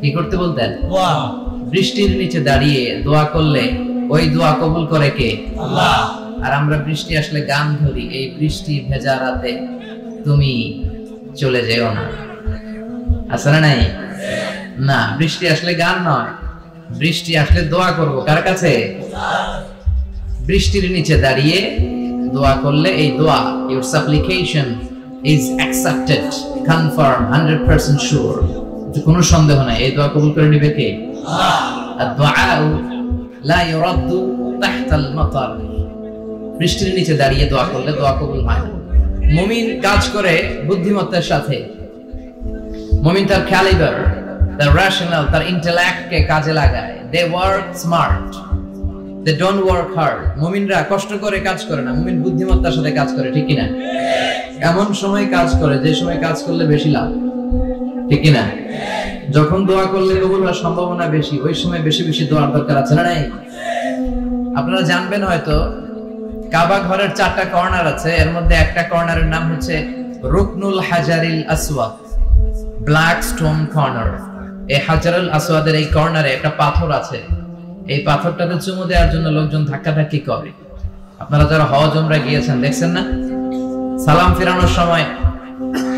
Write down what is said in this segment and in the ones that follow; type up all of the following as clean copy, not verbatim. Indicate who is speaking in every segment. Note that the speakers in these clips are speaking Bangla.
Speaker 1: কি করতে বলতেন? বৃষ্টির নিচে দাঁড়িয়ে দোয়া করলে ওই দোয়া কবুল করে কে? আল্লাহ। আর আমরা বৃষ্টি আসলে গান ধরি, এই বৃষ্টি ভেজা রাতে তুমি চলে যেও না, আছে না নাই? না, বৃষ্টি আসলে গান নয়, বৃষ্টি আসলে দোয়া করব কার কাছে? বৃষ্টির নিচে দাঁড়িয়ে দোয়া করলে এই দোয়া, your supplication is accepted, confirm, 100% sure, কোনো সন্দেহ নাই, এই দোয়া কবুল করে নিবে কে? আল্লাহ। ad-du'a'u la yuraddu tahta al-matar, বৃষ্টির নিচে দাঁড়িয়ে দোয়া করলে দোয়া কবুল হয় না। মুমিন কাজ করে বুদ্ধিমত্তার সাথে, মুমিন তার ক্যালিবার, তার rational, তার intellect কে কাজে লাগায়, they work smart, they don't work hard। মুমিনরা কষ্ট করে কাজ করে না, মুমিন বুদ্ধিমত্তার সাথে কাজ করে, ঠিক কি না? এমন সময় কাজ করে যে সময় কাজ করলে বেশি লাভ, ঠিক কি না? যখন দোয়া করলে কবুল হওয়ার সম্ভাবনা বেশি, ওই সময় বেশি বেশি দোয়ার দরকার আছে না নাই? আপনারা জানবেন হয়তো কাবা ঘরের 4টা কর্নার আছে, এর মধ্যে একটা কর্নারের নাম হচ্ছে রুকনুল হাজারিল আসওয়াদ, ব্ল্যাক স্টোন কর্নার। এই হাজারুল আসওয়াদের এই কর্নারে একটা পাথর আছে, এই পাথরটাতে চুমু দেওয়ার জন্য লোকজন ধাক্কাধাক্কি করে। আপনারা যারা হজ উমরা গিয়েছেন দেখছেন না, সালাম ফেরানোর সময়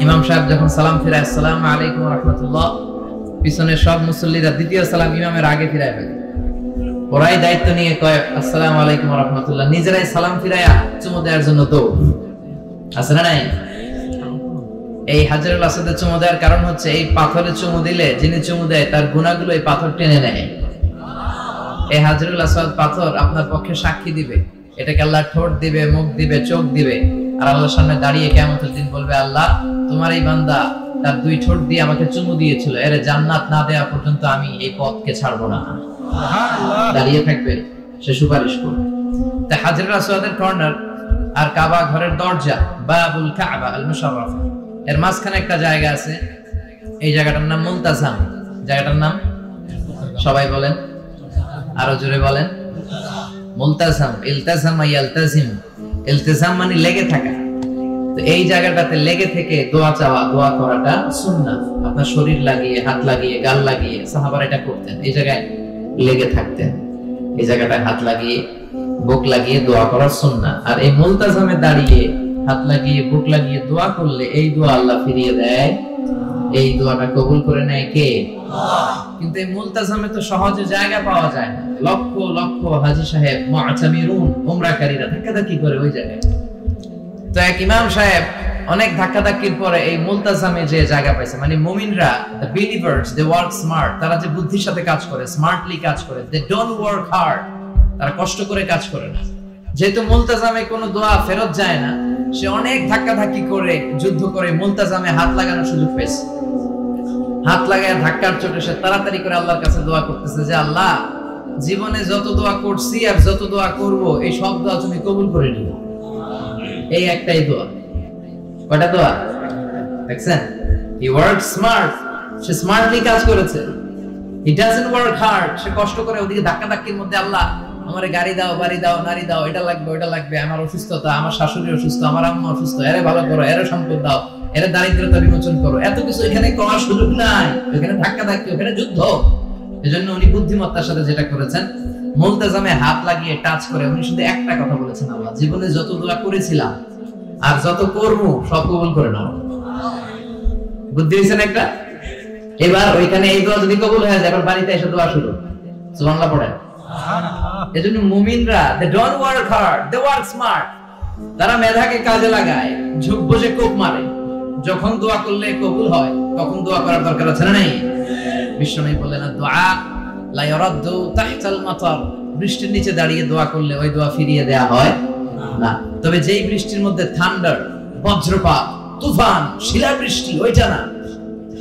Speaker 1: ইমাম সাহেব যখন সালাম ফিরায় আসসালামু আলাইকুম ওয়া রাহমাতুল্লাহ, পিছনে সব মুসল্লিরা দ্বিতীয় সালাম ইমামের আগে ফিরায় ফেলে, ওরাই দায়িত্ব নিয়ে কয় আসসালামু আলাইকুম ওয়া রাহমাতুল্লাহ, নিজেরাই সালাম ফিরায়া চুমু দেওয়ার জন্য দৌড়, আছে না নাই? এই হাজারুল আসওয়াদে চুমু দেওয়ার কারণ হচ্ছে এই পাথরে চুমু দিলে যিনি চুমু দেয় তার গুনাহগুলো এই পাথর টেনে নেয়। এই হাজারুল আসওয়াদ পাথর আপনার পক্ষে সাক্ষী দিবে, এটাকে আল্লাহ ঠোঁট দিবে, মুখ দিবে, চোখ দিবে, আর আল্লাহর সামনে দাঁড়িয়ে কিয়ামতের দিন বলবে, আল্লাহ তোমার এই বান্দা তার 2 ঠোঁট দিয়ে আমাকে চুমু দিয়েছিল, এর জান্নাত না দেওয়া পর্যন্ত আমি এই পথকে ছাড়বো না। দাঁড়িয়ে থাকবে, সে সুপারিশ করবে। তা হাজারুল আসওয়াদের কর্নার আর কাবা ঘরের দরজা, বাবুল কাবা আল মুশাররাফা, এর মাঝখানে একটা জায়গা আছে, এই জায়গাটার নাম মুলতাজাম। জায়গাটার নাম সবাই বলেন, আরো জোরে বলেন, মুলতাজাম। ইলতাজামা ইয়ালতাজিম, ইলতিজাম মানে লেগে থাকা। তো এই জায়গাটাতে লেগে থেকে দোয়া চাওয়া, দোয়া করাটা সুন্নাত। আপনার শরীর লাগিয়ে, হাত লাগিয়ে, গাল লাগিয়ে সাহাবারা এটা করতেন, এই জায়গায় লেগে থাকতেন, এই জায়গাটায় হাত লাগিয়ে, বুক লাগিয়ে দোয়া করার সুন্নাত। আর এই মুলতাজামে দাঁড়িয়ে হাত লাগিয়ে, বুক লাগিয়ে দোয়া করলে এই দোয়া আল্লাহ ফিরিয়ে দেয়, এই দোয়াটা কবুল করে নেয় কে? আল্লাহ। কিন্তু এই মুলতাজামে তো সহজে জায়গা পাওয়া যায় না, লক্ষ লক্ষ হাজী সাহেব, মুআতামিরুন, উমরাকারীরা ধাক্কাধাক্কি করে ওই জায়গায়। তো এক ইমাম সাহেব অনেক ধাক্কাধাক্কির পরে এই মুলতাজামে যে জায়গা পাইছে, মানে মুমিনরা, the believers, they work smart, তারা যে বুদ্ধির সাথে কাজ করে, স্মার্টলি কাজ করে, they don't work hard, তারা কষ্ট করে কাজ করে না। যেহেতু মুলতাজামে কোনো দোয়া ফেরত যায় না, সে অনেক ধাক্কাধাক্কি করে, যুদ্ধ করে মুলতাজামে হাত লাগানোর সুযোগ পেয়েছে। হাত লাগায় ধাক্কার চোটে সে তাড়াতাড়ি করে আল্লাহর কাছে দোয়া করতেছে যে, আল্লাহ জীবনে যত দোয়া করছি আর যত দোয়া করব, এই সব দোয়া তুমি কবুল করে নিও। এই একটাই দোয়া। কয়টা দোয়া দেখছেন? He worked smart, say smartly কাজ করেছে। He doesn't work hard, সে কষ্ট করে ওদিকে ধাক্কাধাক্কির মধ্যে, আল্লাহ আমারে গাড়ি দাও, বাড়ি দাও, নারী দাও, এটা লাগবে, ওটা লাগবে, আমার অসুস্থতা, আমার শাশুড়ি অসুস্থ, আমার আম্মা অসুস্থ, এরে ভালো করো, এরে সম্পদ দাও, এরে দারিদ্রতা বিমোচন করো, এত কিছু এখানে করার সুযোগ নাই, এখানে ধাক্কাধাক্কি, ওখানে যুদ্ধ। এজন্য উনি বুদ্ধিমত্তার সাথে যেটা করেছেন, মুলতাজামে হাত লাগিয়ে টাচ করে উনি শুধু একটা কথা বলেছেন, আল্লাহ জীবনে যত দোয়া করেছিলাম আর যত করবো সব কবুল করে নাও। বুদ্ধি হয়েছেন একটা। এবার ওইখানে এই দোয়া যদি কবুল হয়ে যায়, এবার বাড়িতে এসে দোয়া শুরু, সুবহানাল্লাহ পড়েন। এজন্য মুমিনরা, they don't work hard, they work smart, তারা মেধাকে কাজে লাগায়, ঝুঁক বসে কোপ মারে। যখন দোয়া করলে কবুল হয় তখন দোয়া করার দরকার আছে না নাই? বিশ্বনবী বললেন, দোয়া লা ইউরাদ্দু তাহতাল মাতার, বৃষ্টির নিচে দাঁড়িয়ে দোয়া করলে ওই দোয়া ফিরিয়ে দেয়া হয় না। তবে যেই বৃষ্টির মধ্যে থান্ডার, বজ্রপাত, তুফান, শিলাবৃষ্টি, ওইটা না,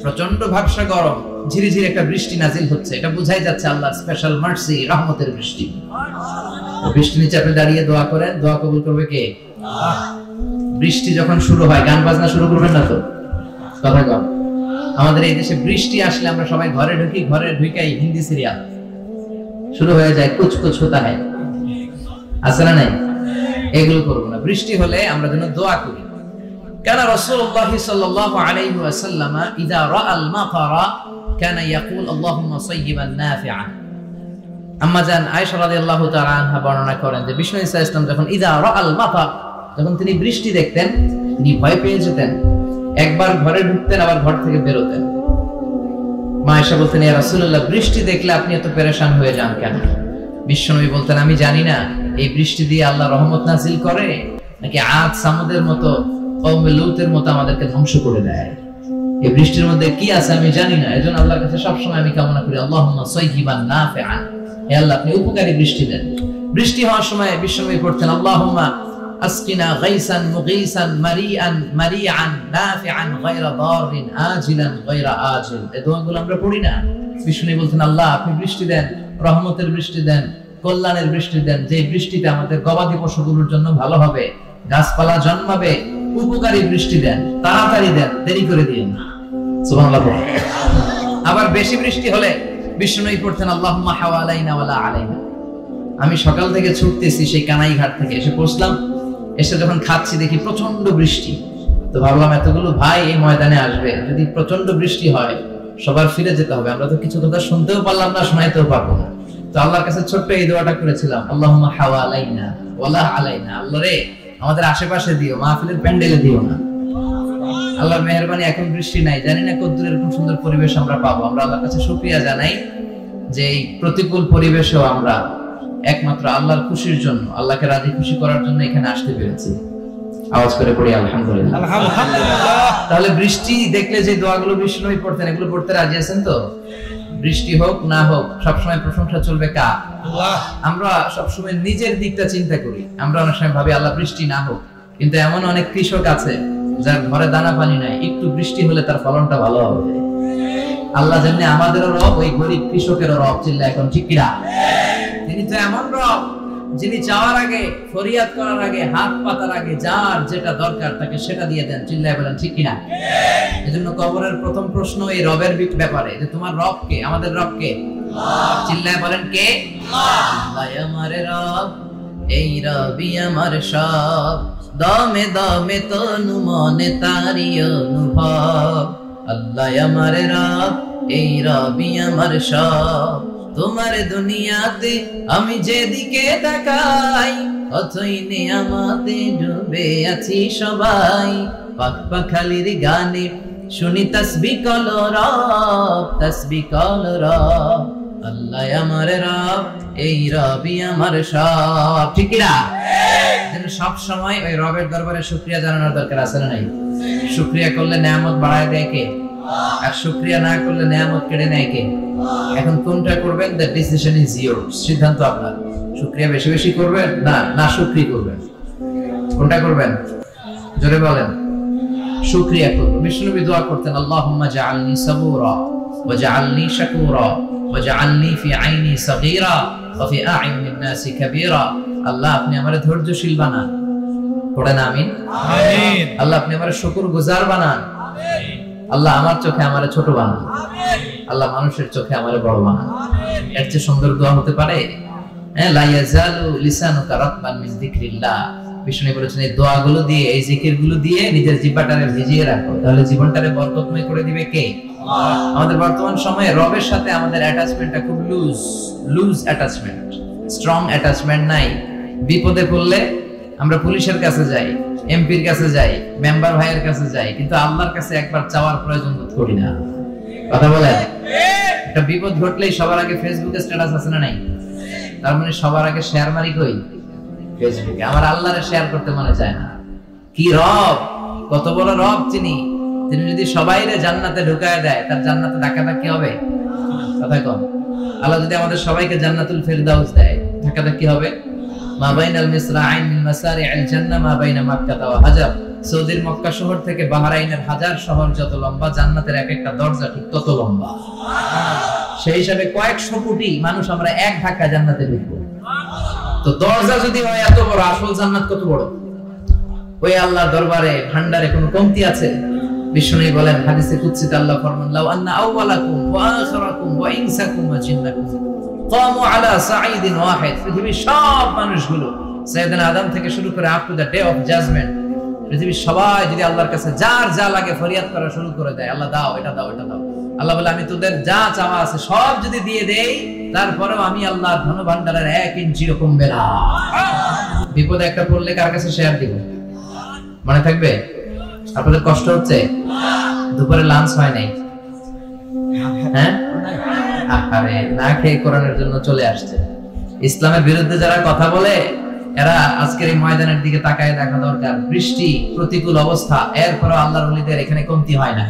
Speaker 1: প্রচন্ড ভাবসা গরম, ঝিরিঝিরি একটা বৃষ্টি নাজিল হচ্ছে, এটা বোঝাই যাচ্ছে আল্লাহর স্পেশাল মার্সি, রহমতের বৃষ্টি। বৃষ্টির নিচে আপনি দাঁড়িয়ে দোয়া করেন, দোয়া কবুল করবে কে? আল্লাহ। বৃষ্টি যখন শুরু হয়, গান বাজনা শুরু করবেন না তো, কথা কম। আমাদের এই দেশে বৃষ্টি আসলে আমরা সবাই ঘরে ঢুকি, ঘরে ঢুকাই হিন্দি সিরিয়াল শুরু হয়ে যায়, কুছ কুছ হোতা হ্যায়, আছে না নাই? এগুলো করবো না। বৃষ্টি হলে আমরা যেন দোয়া করি। কেন রাসূলুল্লাহ সাল্লাল্লাহু আলাইহি ওয়াসাল্লাম ইযা রাআল মাতারা كان يقول اللهم صيبا نافعا আম্মা জান আয়েশা রাদিয়াল্লাহু তাআলা আনহা বর্ণনা করেন যে বিষ্ণু ঈসা ইসলাম যখন ইযা রাআল মাতার, যখন তিনি বৃষ্টি দেখতেন তিনি ভয় পেয়ে যেতেন, একবার ঘরে ঢুকতেন আবার ঘর থেকে বের হতেন। মা আয়েশা বলতেন, ইয়া রাসূলুল্লাহ, বৃষ্টি দেখলে আপনি এত পেরেশান হয়ে যান কেন? বিশ্বনবী বলতেন, আমি জানি না এই বৃষ্টি দিয়ে আল্লাহ রহমত নাযিল করে নাকি আদ সামুদের মতো কওমে লূতের মতো আমাদেরকে ধ্বংস করে দেয়। এই বৃষ্টির মধ্যে কি আছে আমি জানি না, এজন্য আল্লাহর কাছে সবসময় আমি কামনা করি আল্লাহুম্মা সাইয়িবান নাফিআন, হে আল্লাহ আপনি উপকারী বৃষ্টি দেন। বৃষ্টি হওয়ার সময় বিশ্বনবী পড়তেন আল্লাহুম্মা আসকিনা গাইসান মুগীসান মারিআন মারিআন নাফিআন গায়রা দারিন আজিলান গায়রা আজিল। এই দোয়াগুলো আমরা পড়ি না? বিশ্বনবী বলতেন আল্লাহ আপনি বৃষ্টি দেন, রহমতের বৃষ্টি দেন, কল্যাণের বৃষ্টি দেন, যে বৃষ্টিতে আমাদের গবাদি পশুগুলোর জন্য ভালো হবে, গাছপালা জন্মাবে, উপকারী বৃষ্টি দেন, তাড়াতাড়ি দেন, দেরি করে দিন না। সুবহানাল্লাহ। আবার বেশি বৃষ্টি হলে বিষ্ণুই পড়তেন আল্লাহুম্মা হাওয়ালাইনা ওয়ালা আলাইনা। আমি সকাল থেকে ছুটতেছি সেই কানাই ঘাট থেকে, এসে পৌঁছলাম, এসে যখন খাচ্ছি দেখি প্রচন্ড বৃষ্টি। তো ভাবলাম এতগুলো ভাই এই ময়দানে আসবে, যদি প্রচন্ড বৃষ্টি হয় সবার ফিরে যেতে হবে, আমরা তো কিছু কথা শুনতেও পারলাম না, শোনাইতেও পারবো না। তো আল্লাহর কাছে ছোট্ট এই দোয়াটা করেছিলাম আল্লাহুম্মা হাওয়ালাইনা ওয়ালা আলাইনা। আল্লাহ রে আমাদের আশেপাশে দিও, মাহফিলের প্যান্ডেলে দিও না। আল্লাহর মেহেরবানি এখন বৃষ্টি নাই, জানি না কতদূর এরকম সুন্দর পরিবেশ আমরা পাবো। আমরা আল্লাহর কাছে শুকরিয়া জানাই যে এই প্রতিকূল পরিবেশেও আমরা একমাত্র আল্লাহর খুশির জন্য, আল্লাহকে রাজি খুশি করার জন্য এখানে আসতে পেরেছি। আওয়াজ করে পড়ি আলহামদুলিল্লাহ। তাহলে বৃষ্টি দেখলে যে দোয়াগুলো বিষ্ণুই পড়তেন, এগুলো পড়তে রাজি আছেন তো? বৃষ্টি হোক না হোক সবসময় প্রশংসা চলবে কার? আল্লাহ। আমরা সবসময় নিজের দিকটা চিন্তা করি, আমরা অনেক সময় ভাবি আল্লাহ বৃষ্টি না হোক, কিন্তু এমন অনেক কৃষক আছে যার ঘরে দানা পানি নাই, একটু বৃষ্টি হলে তার ফলনটা ভালো হবে। আল্লাহ যেমনি আমাদেরও রব, ওই গরিব কৃষকেরও রব। চিল্লা এখন ঠিক কিনা? তিনি তো এমন রব যিনি চাওয়ার আগে, ফরিয়াদ করার আগে, হাত পাতার আগে যার যেটা দরকার তাকে সেটা দিয়ে দেন। চিল্লায় বলেন ঠিক কিনা? এজন্য কবরের প্রথম প্রশ্ন এই রবের ব্যাপারে, যে তোমার রব কে? আমাদের রব কে? আল্লাহ। চিল্লায় বলেন কে? আল্লাহ আমার রব, এই রবি আমার সব, দমে দমে তনু মনে তারি অনুভব। আল্লাহ আমার রব, এই রবি আমার সব, তোমার দুনিয়াতে আমি যেদিকে তাকাই অথই নিয়ামতে ডুবে আছি সবাই। পাক পাখালির গানে শুনি তাসবিহ কল রব, তাসবিহ কল রব। আল্লাহ আমার রব, এই রবি আমার সব। ঠিক না? সব সময় ওই রবের দরবারে শুকরিয়া জানানোর দরকার আছে না নাই? শুকরিয়া করলে নেয়ামত বাড়ায় দেয় কে? আর শুকরিয়া না করলে নেয়ামত কেড়ে নেয় কে? এখন কোনটা করবেন? The decision is yours. সিদ্ধান্ত আপনার। শুকরিয়া বেশি বেশি করবেন না না শুকরি করবেন? কোনটা করবেন? জোরে বলেন। শুকরিয়া করবেন। বিষ্ণুনবী দোয়া করতেন আল্লাহুম্মা জাআলনি সাবুরা ওয়া জাআলনি শাকুরা ওয়া জাআলনি ফি আইনি সাগীরা ওয়া ফি আ'ইউনিন নাসি কাবীরা। আল্লাহ আপনি আমারে ধৈর্যশীল বানান। পড়েন আমিন। আমিন। আল্লাহ আপনি আমারে শুকরগুজার বানান। আমিন। আল্লাহ আমার চোখে আমারে ছোট বানান। আমিন। আল্লাহ মানুষের চোখে আমারে বড় বানান। আমিন। এর চেয়ে সুন্দর দোয়া হতে পারে? লা ইয়াজালু লিসানুকা রাতবান মিন যিকরিল্লাহ। বিষ্ণু বলেছেন এই দোয়াগুলো দিয়ে, এই জিকিরগুলো দিয়ে নিজের জিহ্বাটারে ভিজিয়ে রাখো, তাহলে জীবনটারে বরকতময় করে দিবে কে? আল্লাহ। আমাদের বর্তমান সময়ে রবের সাথে আমাদের অ্যাটাচমেন্টটা খুব লুজ অ্যাটাচমেন্ট, স্ট্রং অ্যাটাচমেন্ট নাই। বিপদে পড়লে আমরা পুলিশের কাছে যাই, এমপির কাছে যাই, মেম্বার ভাইয়ের কাছে যাই, কিন্তু আল্লাহর কাছে একবার চাওয়ার প্রয়োজন বোধ করি না। কথা বলেন? একটা বিপদ ঘটলেই সবার আগে ফেসবুকে স্ট্যাটাস আছে না নাই? তার মানে সবার আগে শেয়ার মারি কই? ফেসবুকে। আমার আল্লাহরে শেয়ার করতে মনে চায় না। কি রব, কত বড় রব তিনি! তিনি যদি সবাইরে জান্নাতে ঢুকায় দেয়, তার জান্নাতে ধাক্কাধাক্কি হবে? কথা কম। আল্লাহ যদি আমাদের সবাইকে জান্নাতুল ফিরদাউস দেয়, ধাক্কাধাক্কি হবে? মা বাইনাল মিসরাআইন মিন মাসারি'আল জান্নাহ মা বাইনা মাক্কা ওয়া হাজার। সৌদির মক্কা শহর থেকে বাহরাইনের হাজার শহর যত লম্বা, জান্নাতের এক একটা দরজা ঠিক তত লম্বা। সেই হিসাবে কয়েকশো কোটি মানুষ আমরা এক ধাক্কা জান্নাতে ঢুকবো। তো দরজা যদি হয় এত বড়, আসল জান্নাত কত বড়? ওই আল্লাহর দরবারে ভান্ডারে কোনো কমতি আছে? বিষ্ণু বলেন হাদিসে কুদসিতে আল্লাহ ফরমান লাউ আন্না আউওয়ালাকুম ওয়া আখিরাকুম ওয়া ইনসাকুম ওয়া জিন্নাকুম কামু আলা সাঈদিন ওয়াহিদ। পৃথিবীর সব মানুষগুলো সাইয়েদনা আদম থেকে শুরু করে up to the day of judgment, পৃথিবীর সবাই যদি আল্লাহর কাছে যার যা লাগে ফরিয়াদ করা শুরু করে দেয়, আল্লাহ দাও, এটা দাও, এটা দাও, আল্লাহ বলে আমি তোদের যা চাওয়া আছে সব যদি দিয়ে দেই তারপরেও আমি আল্লাহর ধন ভান্ডারের 1 ইঞ্চিও কমবে না। বিপদে একটা পড়লে কার কাছে শেয়ার দিব? মনে থাকবে? আপনাদের কষ্ট হচ্ছে? দুপুরে লাঞ্চ হয় নাই? হ্যাঁ, আরে না খেয়ে কোরআনের জন্য চলে আসছে। ইসলামের বিরুদ্ধে যারা কথা বলে এরা আজকের এই ময়দানের দিকে তাকায় দেখা দরকার। বৃষ্টি, প্রতিকূল অবস্থা, এরপরও আল্লাহর ওলিদের এখানে কমতি হয় না।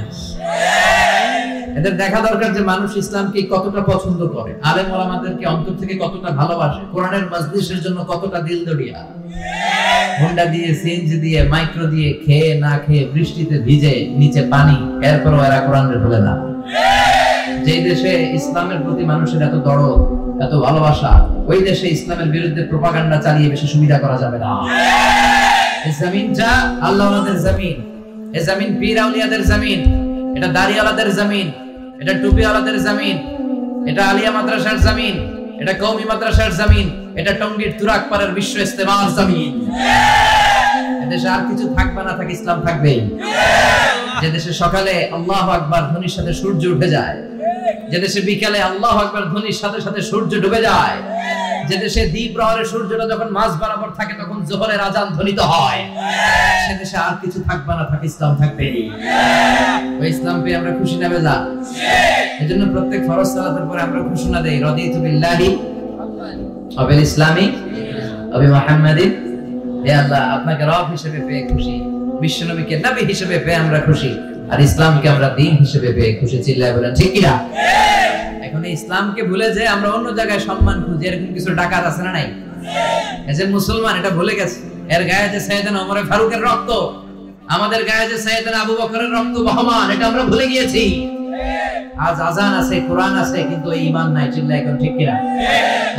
Speaker 1: এদের দেখা দরকার যে মানুষ ইসলামকে কতটা পছন্দ করে, আলেম ওলামাদেরকে অন্তর থেকে কতটা ভালোবাসে, কোরআনের মাজলিসের জন্য কতটা দিলদরিয়া। হোন্ডা দিয়ে, সিএনজি দিয়ে, মাইক্রো দিয়ে, খেয়ে না খেয়ে বৃষ্টিতে ভিজে নিচে পানি, এরপরও এরা কোরআনের ভুলে না। যে দেশে ইসলামের প্রতি মানুষের এত দরদ, এত ভালোবাসা, ওই দেশে ইসলামের বিরুদ্ধে প্রোপাগান্ডা চালিয়ে বেশি সুবিধা করা যাবে না। এই জমিনটা আল্লাহ ওয়ালাদের জমিন, এই জমিন পীর আউলিয়াদের জমিন, এটা দাড়িওয়ালাদের জমিন, এটা টুপিওয়ালাদের জমিন, এটা আলিয়া মাদ্রাসার জমিন, এটা কওমি মাদ্রাসার জমিন, এটা টঙ্গীর তুরাকপাড়ার বিশ্ব ইস্তেমার জমিন। এদেশে আর কিছু থাকবে না, থাকে ইসলাম থাকবেই। যে দেশে সকালে আল্লাহু আকবার ধ্বনির সাথে সূর্য উঠে যায়, যে দেশে বিকালে আল্লাহু আকবার ধ্বনির সাথে সাথে সূর্য ডুবে যায়, যে দেশে দ্বীপ প্রহরে সূর্যটা যখন মাঝ বরাবর থাকে তখন যোহরের আজান ধ্বনিত হয়, সে দেশে আর কিছু থাকবে না, থাকে ইসলাম থাকবেই। ওই ইসলাম পেয়ে আমরা খুশি না বেজা? এজন্য প্রত্যেক ফরজ সালাতের পরে আমরা ঘোষণা দেই, রাদিতু বিল্লাহি ওয়া বিল ইসলামি ওয়া বি মুহাম্মাদিন। হে আল্লাহ, আপনাকে রব হিসেবে পেয়ে খুশি, বিশ্বনবীকে নবী হিসেবে পেয়ে আমরা খুশি, আর ইসলামকে আমরা দ্বীন হিসেবে পেয়ে খুশি। চিল্লায় বলেন ঠিক কি না? এখন ইসলামকে ভুলে যে আমরা অন্য জায়গায় সম্মান খুঁজি, এরকম কিছু ডাকাত আছে না নাই? এই যে মুসলমান এটা ভুলে গেছে, এর গায়ে যে সাইয়েদনা ওমর ফারুকের রক্ত, আমাদের গায়ে যে সাইয়েদনা আবু বকরের রক্ত বহমান, এটা আমরা ভুলে গিয়েছি। আজ আজান আছে, কোরআন আছে, কিন্তু এই ঈমান নাই। চিল্লায় এখন ঠিক কি না?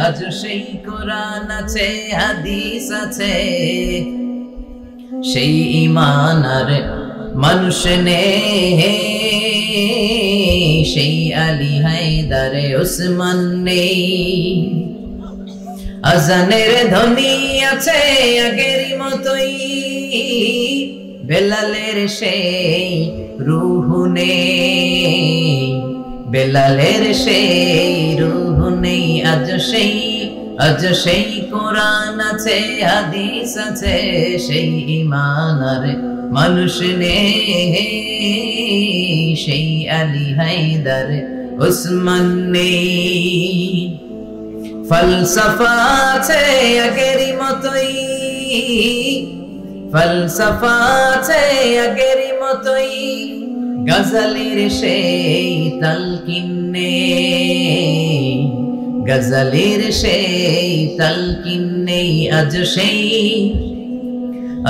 Speaker 1: আজ সেই কোরআন আছে, হাদিস আছে, সেই ঈমান আর মানুষ নেই, সেই আলী হায়দার ওসমান নেই। আজানের ধ্বনি আছে আগের মতোই, বেলালের সেই রূহ নেই, বেলালের সেই রূহ নেই। আজ সেই কোরআন আছে, হাদিস আছে, সেই ঈমান আর মানুষ নেই, সেই আলী হায়দার ওসমান নেই। ফলসফা আছে আগের মতোই, ফলসফা আছে আগের মতোই, গজলের সেই তালকিন নেই, গজলের সেই তালকিন নেই।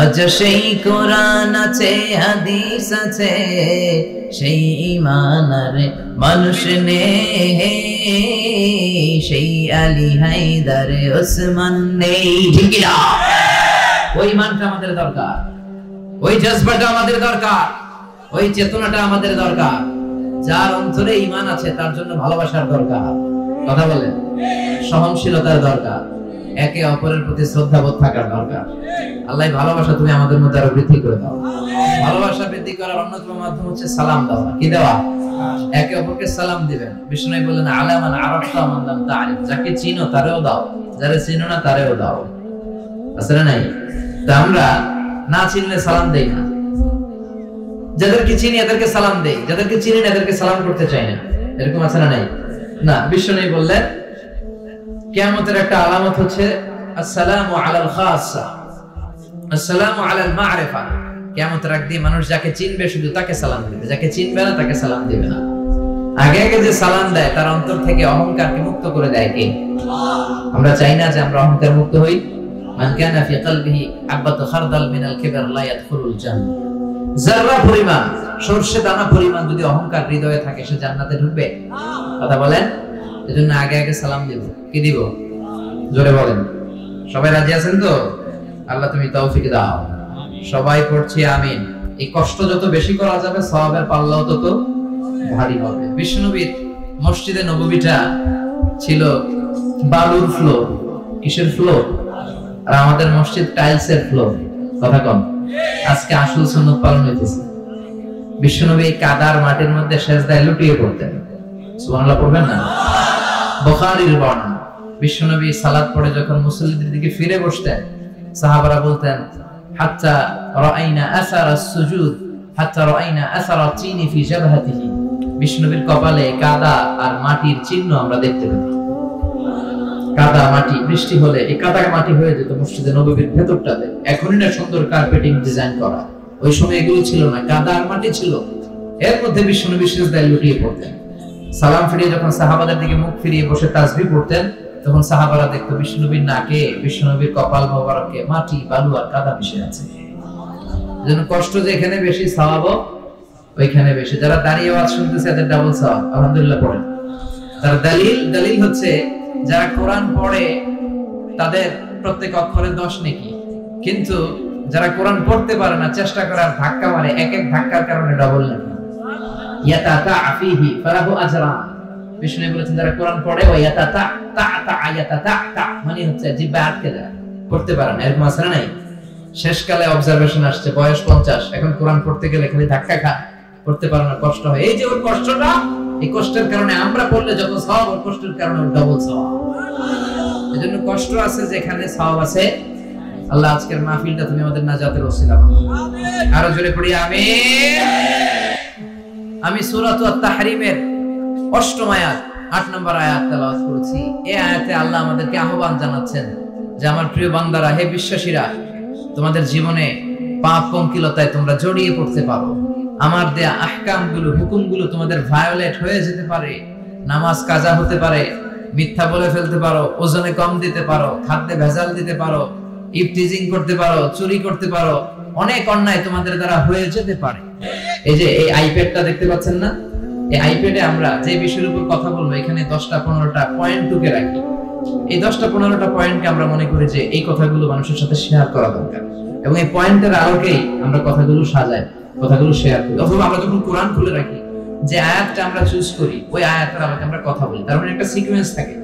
Speaker 1: আজ সেই কোরআন আছে, হাদিস আছে, সেই ঈমান আর মানুষ নেই, সেই আলী হায়দার ওসমান নেই। ঠিক কি না? ওই ঈমানটা আমাদের দরকার, ওই জজবাটা আমাদের দরকার, ওই চেতনাটা আমাদের দরকার। যার অন্তরে ঈমান আছে তার জন্য ভালোবাসার দরকার। কথা বলেন, সহনশীলতার দরকার, একে অপরের প্রতি শ্রদ্ধাবোধ থাকার দরকার। আল্লাহ ভালোবাসা তুমি আমাদের মধ্যে আরো বৃদ্ধি করে দাও। ভালোবাসা বৃদ্ধি করার অন্যতম মাধ্যম হচ্ছে সালাম দেওয়া। কি দেওয়া? একে অপরকে সালাম দিবেন। বিষ্ণু বললেন, আলা মান আরাফতা মান লাম তারিফ, যাকে চিনো তারেও দাও, যারা চিনো না তারেও দাও। আছে না নাই? তো আমরা না চিনলে সালাম দেই না, যাদেরকে চিনি এদেরকে সালাম দেই, যাদেরকে চিনি না এদেরকে সালাম করতে চাই না। এরকম আছে না নাই? না, বিষ্ণু বললেন কিয়ামতের একটা আলামত হচ্ছে আসসালামু আলাল খাসা, আসসালামু আলাল মা'রিফা। কিয়ামতের আগ দিয়ে মানুষ যাকে চিনবে শুধু তাকে সালাম দিবে, যাকে চিনবে না তাকে সালাম দিবে না। আগে আগে যে সালাম দেয় তার অন্তর থেকে অহংকারকে মুক্ত করে দেয় কে? আমরা চাই না যে আমরা অহংকার মুক্ত হই। মান কানা ফি কলবিহি হাববাতু খারদাল মিনাল কিবর লা ইয়াদখুলুল জান্নাহ। যারা পরিমাণ, সরষে দানা পরিমাণ যদি অহংকার হৃদয়ে থাকে সে জান্নাতে ঢুকবে? কথা বলেন। এজন্য আগে আগে সালাম দিব। কি দিব? জোরে বলেন। সবাই রাজি আছেন তো? আল্লাহ তুমি তৌফিক দাও। সবাই পড়ছি আমিন। এই কষ্ট যত বেশি করা যাবে সওয়াবের পাল্লাও তত ভারী হবে। বিশ্বনবীর মসজিদে নববীটা ছিল বালুর ফ্লোর। কিসের ফ্লোর? আর আমাদের মসজিদ টাইলসের ফ্লোর। কথা কম। আজকে আসল সুন্নাত পালন হইতেছে। বিশ্বনবী কাদার মাটির মধ্যে সেজদায় লুটিয়ে পড়তেন। সুবহানাল্লাহ পড়বেন না? বুখারীর বর্ণনা, বিশ্বনবী সালাত পড়ে যখন মুসল্লিদের দিকে ফিরে বসতেন, সাহাবারা বলতেন হাত্তা রাআইনা আসারাস সুজুদ হাত্তা রাআইনা আসারাত চিনি ফি জাবহাতিহি। বিশ্বনবীর কপালে কাদা আর মাটির চিহ্ন আমরা দেখতে পেতাম। কাদা মাটি, বৃষ্টি হলে এই কাদা মাটি হয়ে যেত মসজিদে নববীর ভেতরটাতে। এখনই না সুন্দর কার্পেটিং ডিজাইন করা, ওই সময় এগুলো ছিল না, কাদা আর মাটি ছিল। এর মধ্যে বিশ্বনবী সিজদায় লুটিয়ে পড়তেন। সালাম ফিরিয়ে যখন সাহাবাদের দিকে মুখ ফিরিয়ে বসে তাসবিহ পড়তেন, তখন সাহাবারা দেখতো বিশ্বনবীর নাকে, বিশ্বনবীর কপাল মোবারকে মাটি, বালু আর কাদা মিশে আছে। এজন্য কষ্ট যেখানে বেশি, সওয়াবও ওইখানে বেশি। যারা দাঁড়িয়ে আওয়াজ শুনতেছে এদের ডাবল সওয়াব, আলহামদুলিল্লাহ পড়েন। তার দলিল হচ্ছে যারা কোরআন পড়ে তাদের প্রত্যেক অক্ষরে 10 নেকি, কিন্তু যারা কোরআন পড়তে পারে না, চেষ্টা করে আর ধাক্কা মারে, এক এক ধাক্কার কারণে ডাবল নেকি। ইয়াতাতা আফিহি ফালাহু আজরান। বিষ্ণু বলেছেন যারা কোরআন পড়ে ওয়া ইয়াতাতা তা মানে হচ্ছে জিহ্বা আটকে যায়, পড়তে পারে না, এরকম আছে না নাই? শেষকালে অবজারভেশন আসছে, বয়স 50, এখন কোরআন পড়তে গেলে খালি ধাক্কা খা, পড়তে পারে না, কষ্ট হয়। এই যে ওর কষ্টটা, এই কষ্টের কারণে আমরা পড়লে যত সওয়াব, ওর কষ্টের কারণে ডাবল সওয়াব। এজন্য কষ্ট আছে যেখানে সওয়াব আছে। আল্লাহ আজকের মাহফিলটা তুমি আমাদের নাজাতের ওসিলা বানাও। আমিন। আরো জোরে পড়ি আমিন। আমি সূরাত আত-তাহরিমের 8ম আয়াত 8 নম্বর আয়াত তেলাওয়াত করেছি। এই আয়াতে আল্লাহ আমাদেরকে আহ্বান জানাচ্ছেন যে আমার প্রিয় বান্দারা, হে বিশ্বাসীরা, তোমাদের জীবনে পাপ পঙ্কিলতায় তোমরা জড়িয়ে পড়তে পারো। আমার দেয়া আহকামগুলো, হুকুমগুলো তোমাদের ভায়োলেট হয়ে যেতে পারে। নামাজ কাজা হতে পারে, মিথ্যা বলে ফেলতে পারো, ওজনে কম দিতে পারো, খাদ্যে ভেজাল দিতে পারো, ইফটিজিং করতে পারো, চুরি করতে পারো, অনেক অন্যায় তোমাদের দ্বারা হয়ে যেতে পারে। এই যে এই আইপ্যাডটা দেখতে পাচ্ছেন না, এই আইপ্যাডে আমরা যে বিষয়ের উপর কথা বলবো, এখানে 10টা-15টা পয়েন্ট টুকে রাখি। এই 10টা-15টা পয়েন্টকে আমরা মনে করি যে এই কথাগুলো মানুষের সাথে শেয়ার করা দরকার, এবং এই পয়েন্টের আলোকেই আমরা কথাগুলো সাজাই, কথাগুলো শেয়ার করি। অথবা আমরা যখন কোরআন খুলে রাখি, যে আয়াতটা আমরা চুজ করি, ওই আয়াতের আলোকে আমরা কথা বলি। তার মানে একটা সিকোয়েন্স থাকে,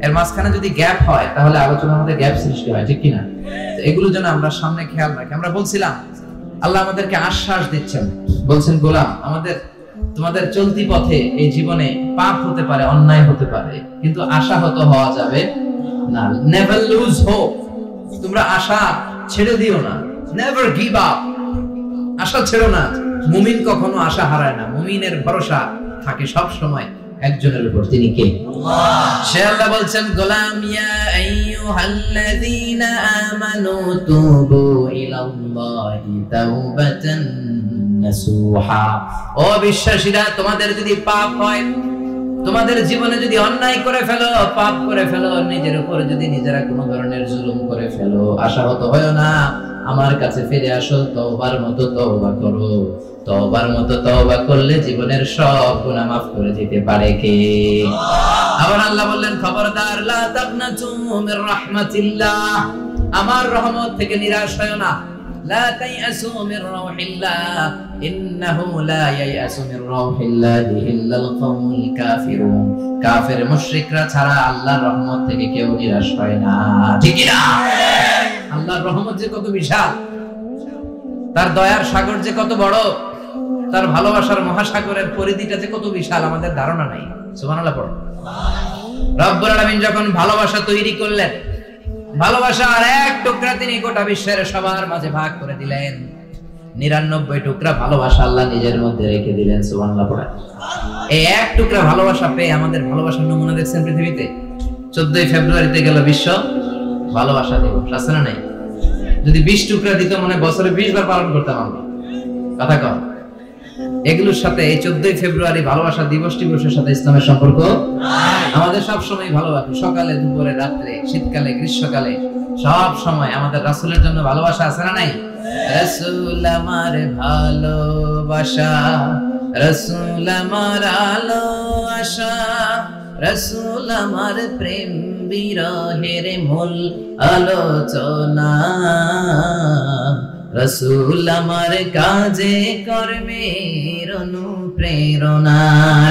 Speaker 1: এর মাঝখানে যদি গ্যাপ হয় তাহলে আলোচনার মধ্যে গ্যাপ সৃষ্টি হয়, ঠিক কিনা? তো এগুলো যেন আমরা সামনে খেয়াল রাখি। আমরা বলছিলাম আল্লাহ আমাদেরকে আশ্বাস দিচ্ছেন, বলছেন গোলাম তোমাদের চলতি পথে এই জীবনে পাপ হতে পারে, অন্যায় হতে পারে, কিন্তু আশাহত হওয়া যাবে না। Never lose hope. তোমরা আশা ছেড়ে দিও না, নেভার গিভ আপ। আশা ছেড়ো না। মুমিন কখনো আশা হারায় না। মুমিনের ভরসা থাকে সব সময় একজনের উপর, তিনি কে? আল্লাহ। সে আল্লাহ বলছেন, গোলাম ইয়া আইয়ুহাল্লাযীনা আমানু তুবু ইলাল্লাহি তাওবাতান নাসুহা। ও বিশ্বাসীরা, তোমাদের যদি পাপ হয়, তোমাদের জীবনে যদি অন্যায় করে ফেলো, পাপ করে ফেলো, নিজের উপর যদি নিজেরা কোনো ধরনের জুলুম করে ফেলো, আশাহত হয়ো না। আমার কাছে ফিরে আসো, তওবার মতো তওবা করো। তওবার মতো তওবা করলে জীবনের সব গুনাহ মাফ করে দিতে পারে কে? আবার আল্লাহ বললেন, খবরদার, লা তাকনাতু মির রাহমাতিল্লাহ। আমার রহমত থেকে নিরাশ হয়ো না। লা তাইয়াসু মির রাউহিল্লাহ, ইন্নাহু লা ইয়ায়াসু মির রাউহিল্লাহি ইল্লাল কওমুল কাফিরুন। কাফের মুশরিকরা ছাড়া আল্লাহর রহমত থেকে কেউ নিরাশ হয় না, ঠিক না? আল্লাহর রহমত যে কত বিশাল, তার দয়ার সাগর যে কত বড়, তার ভালোবাসার মহাসাগরের পরিধিটা যে কত বিশাল, আমাদের ধারণা নাই। সুবহানাল্লাহ পড়ো। রব্বুল আলামিন যখন ভালোবাসা তৈরি করলেন, ভালোবাসার এক টুকরা তিনি গোটা বিশ্বের সবার মাঝে ভাগ করে দিলেন। 99 টুকরা ভালোবাসা আল্লাহ নিজের মধ্যে রেখে দিলেন। সুবহানাল্লাহ পড়ো। এই এক টুকরা ভালোবাসা পেয়ে আমাদের ভালোবাসার নমুনা দেখছেন পৃথিবীতে। 14 ফেব্রুয়ারিতে গেল বিশ্ব ভালোবাসা দিবস, আছে না নাই? যদি 20 টুকরা দিত, মানে বছরে 20 বার পালন করতাম আমরা। কথা কম। এগুলোর সাথে এই 14 ফেব্রুয়ারি ভালোবাসা দিবসের সাথে ইসলামের সম্পর্ক নাই। আমাদের সব সময় ভালোবাসি, সকালে, দুপুরে, রাত্রে, শীতকালে, গ্রীষ্মকালে, সব সময় আমাদের রাসূলের জন্য ভালোবাসা আছে না নাই? রাসূল আমার ভালোবাসা, রাসূল আমার আলো আশা, রাসূল আমার প্রেম বিরহের মূল আলোচনা, রাসূল আমার কাজে কর্মের অনুপ্রেরণা,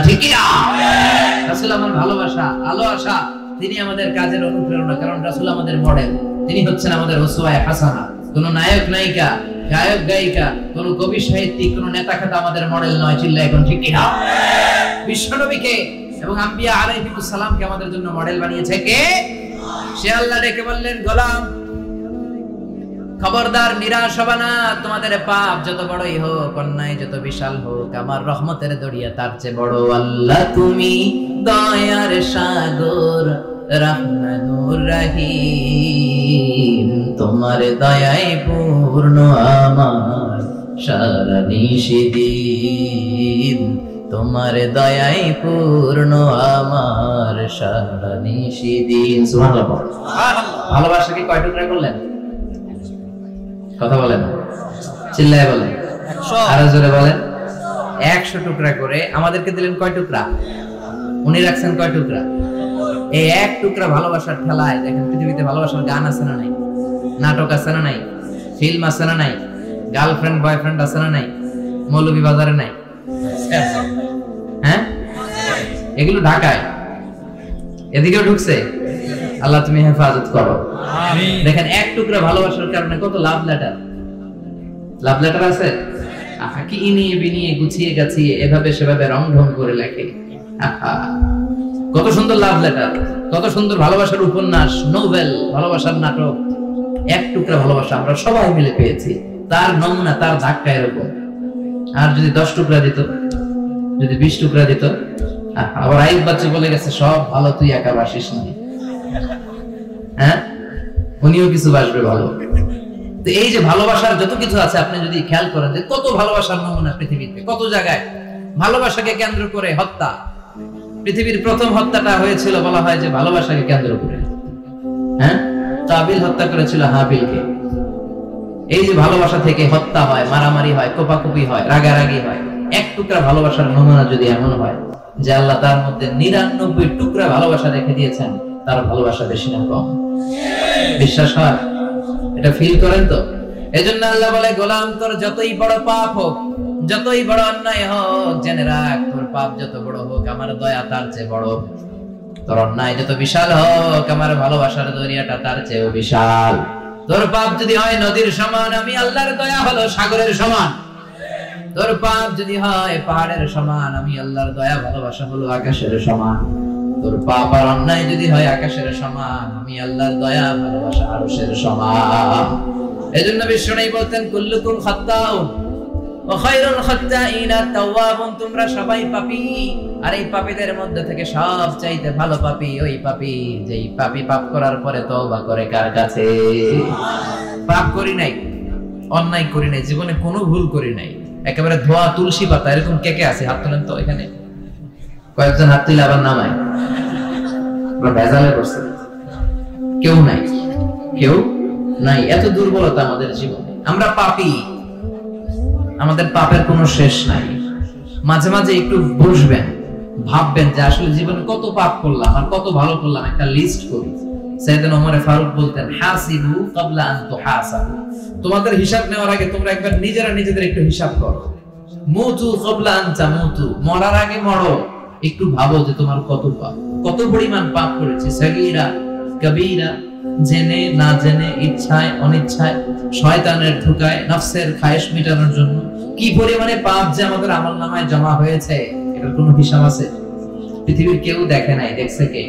Speaker 1: ঠিক না? রাসূল আমার ভালোবাসা, আলো আশা, তিনি আমাদের কাজের অনুপ্রেরণা, কারণ রাসূল আমাদের মডেল, তিনি হচ্ছেন আমাদের উসওয়ায়ে হাসানা। কোন নায়ক নায়িকা গায়ক গায়িকা, কোন কবি সাহিত্যিক, কোন নেতা খেতা আমাদের মডেল নয়। চিল্লায় এখন ঠিক কিনা? বিশ্বনবীকে এবং আম্বিয়া আলাইহিমুস সালামকে আমাদের জন্য মডেল বানিয়েছে কে? সে আল্লাহ ডেকে বললেন, গোলাম খবরদার, নিরাশ হবে না। তোমাদের পাপ যত বড়ই হোক, অন্যায় যত বিশাল হোক, আমার রহমতের দরিয়া তার চেয়ে বড়। আল্লাহ তুমি দয়ার সাগর, রহমানুর রহিম, তোমার দয়ায় পূর্ণ আমার সারা নিশিদিন, তোমার দয়ায় পূর্ণ আমার সারা নিশিদিন। সুবহানাল্লাহ। ভালোবাসাকে কয় টুকরা করলেন? কথা বলেন, চিল্লায় বলেন, 100। আরো জোরে বলেন, 100 টুকরা করে আমাদেরকে দিলেন। কয় টুকরা? উনি রাখছেন কয় টুকরা? এই 1 টুকরা ভালোবাসার ঠেলায় দেখেন পৃথিবীতে ভালোবাসার গান আছে না নাই, নাটক আছে না নাই, ফিল্ম আছে না নাই, গার্লফ্রেন্ড বয়ফ্রেন্ড আছে না নাই, মৌলভী বাজারে নাই? হ্যাঁ, এগুলো ঢাকায়, এদিকেও ঢুকছে। আল্লাহ তুমি হেফাজত করো। দেখেন 1 টুকরা ভালোবাসার কারণে কত লাভ লেটার, লাভ লেটার আছে। কি ইনিয়ে বিনিয়ে গুছিয়ে গাছিয়ে এভাবে সেভাবে রং ঢং করে লেখে। কত সুন্দর লাভ লেটার, কত সুন্দর ভালোবাসার উপন্যাস, নোভেল, ভালোবাসার নাটক। 1 টুকরা ভালোবাসা আমরা সবাই মিলে পেয়েছি, তার নমুনা, তার ধাক্কা এরকম। আর যদি 10 টুকরা দিত, যদি 20 টুকরা দিত, আবার আইব বাচ্চা বলে গেছে সব ভালো, তুই একা বাসিস না। হ্যাঁ, উনিও কিছু বাসবে ভালো। তো এই যে ভালোবাসার যত কিছু আছে, আপনি যদি খেয়াল করেন যে কত ভালোবাসার নমুনা পৃথিবীতে, কত জায়গায় ভালোবাসাকে কেন্দ্র করে হত্যা। পৃথিবীর প্রথম হত্যাটা হয়েছিল বলা হয় যে ভালোবাসাকে কেন্দ্র করে। হ্যাঁ, কাবিল হত্যা করেছিল হাবিলকে। এই যে ভালোবাসা থেকে হত্যা হয়, মারামারি হয়, কোপাকুপি হয়, রাগারাগি হয়। 1 টুকরা ভালোবাসার নমুনা যদি এমন হয় যে আল্লাহ তার মধ্যে 99 টুকরা ভালোবাসা রেখে দিয়েছেন, তার ভালোবাসা বেশি না কম? বিশ্বাস হয়? এটা ফিল করেন তো? এজন্য আল্লাহ বলে, গোলাম তোর যতই বড় পাপ হোক, যতই বড় অন্যায় হোক, জেনে রাখ তোর পাপ যত বড় হোক, আমার দয়া তার চেয়ে বড়। তোর অন্যায় যত বিশাল হোক, আমার ভালোবাসার দরিয়াটা তার চেয়েও বিশাল। তোর পাপ যদি হয় নদীর সমান, আমি আল্লাহর দয়া হলো সাগরের সমান। তোর পাপ যদি হয় পাহাড়ের সমান, আমি আল্লাহর দয়া ভালোবাসা হলো আকাশের সমান। তোর পাপ আর অন্যায় যদি হয় আকাশের সমান, আমি আল্লাহর দয়া ভালোবাসা আরশের সমান। এজন্য বিশ্বনবী বলতেন, কুল্লুকুম খাত্তাউন ওয়া খায়রুল খাত্তাইনা তাওয়াবুন, তোমরা সবাই পাপী, আর এই পাপীদের মধ্যে থেকে সবচাইতে ভালো পাপী ওই পাপী যেই পাপী পাপ করার পরে তওবা করে কার কাছে? পাপ করি নাই, অন্যায় করি নাই, জীবনে কোনো ভুল করি নাই, একেবারে ধোয়া তুলসী পাতা এরকম কে কে আছে? হাত তোলেন তো। এখানে কয়েকজন হাত তুলে আবার নামায়। ভেজালে করছে, কেউ নাই, কেউ নাই। এত দুর্বলতা আমাদের জীবনে, আমরা পাপী, আমাদের পাপের কোনো শেষ নাই। মাঝে মাঝে একটু বসবেন, ভাববেন যে আসলে জীবনে কত পাপ করলাম আর কত ভালো করলাম, একটা লিস্ট করি। সাইয়েদনা ওমর ফারুক বলতেন, হাসিবু ক্বাবলা আন তুহাসাবু, তোমাদের হিসাব নেওয়ার আগে তোমরা একবার নিজেরা নিজেদের একটু হিসাব করো। মুতু ক্বাবলা আন তামুতু, মরার আগে মরো, একটু ভাবো যে তোমার কত পাপ, কত পরিমাণ পাপ করেছে। সগীরা কবীরা, জেনে না জেনে, ইচ্ছায় অনিচ্ছায়, শয়তানের ধোঁকায়, নফসের খায়েশ মেটানোর জন্য কি পরিমাণে পাপ যে আমাদের আমলনামায় জমা হয়েছে, এটার কোনো হিসাব আছে? পৃথিবীর কেউ দেখে নাই, দেখছে কে?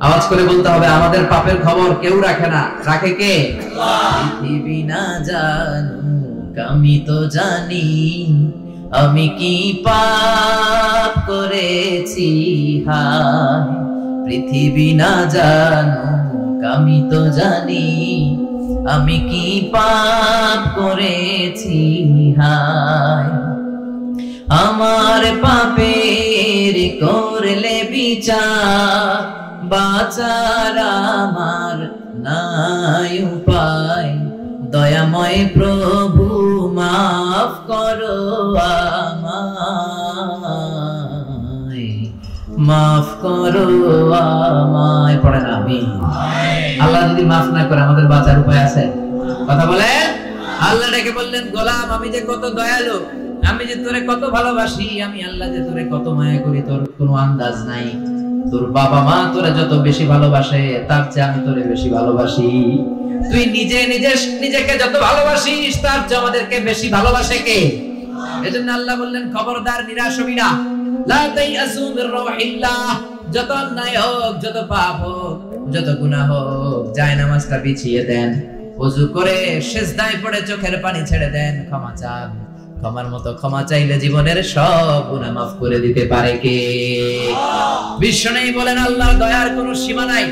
Speaker 1: আওয়াজ করে বলতে হবে, আমাদের পাপের খবর কেউ রাখে না, রাখে কে? পৃথিবী না জানুক আমি তো জানি, আমি কি পাপ করেছি হায়। পৃথিবী না জানুক আমি তো জানি, আমি কি পাপ করেছি হায়। আমার পাপের করলে বিচার, বাঁচার আমার নাই উপায়। দয়াময় প্রভু মাফ করো আমায়, মাফ করো আমায়। পড়েন আমিন। আল্লাহ যদি মাফ না করে আমাদের বাঁচার উপায় আছে? কথা বলেন। আল্লাহ ডেকে বললেন, গোলাম আমি যে কত দয়ালু, আমি যে তোরে কত ভালোবাসি, আমি আল্লাহ যে তোরে কত মায়া করি, তোর কোনো আন্দাজ নাই। তোর বাবা মা তোরে যত বেশি ভালোবাসে, তার চেয়ে আমি তোরে বেশি ভালোবাসি। তুই নিজেকে যত ভালোবাসিস তার চেয়ে আমাদেরকে বেশি ভালোবাসে কে? এজন্য আল্লাহ বললেন খবরদার নিরাশ হবি না। লা তাইয়াসু মির রাহিল্লাহ। যত অন্যায় হোক, যত পাপ হোক, যত গুনাহ হোক, জায়নামাজটা বিছিয়ে দেন, ওযু করে সিজদায় পড়ে চোখের পানি ছেড়ে দেন, ক্ষমা চান। ক্ষমার মতো ক্ষমা চাইলে জীবনের সব গুনাহ মাফ করে দিতে পারে কে? বিশ্বনবী বলেন আল্লাহর দয়ার কোনো সীমা নাই।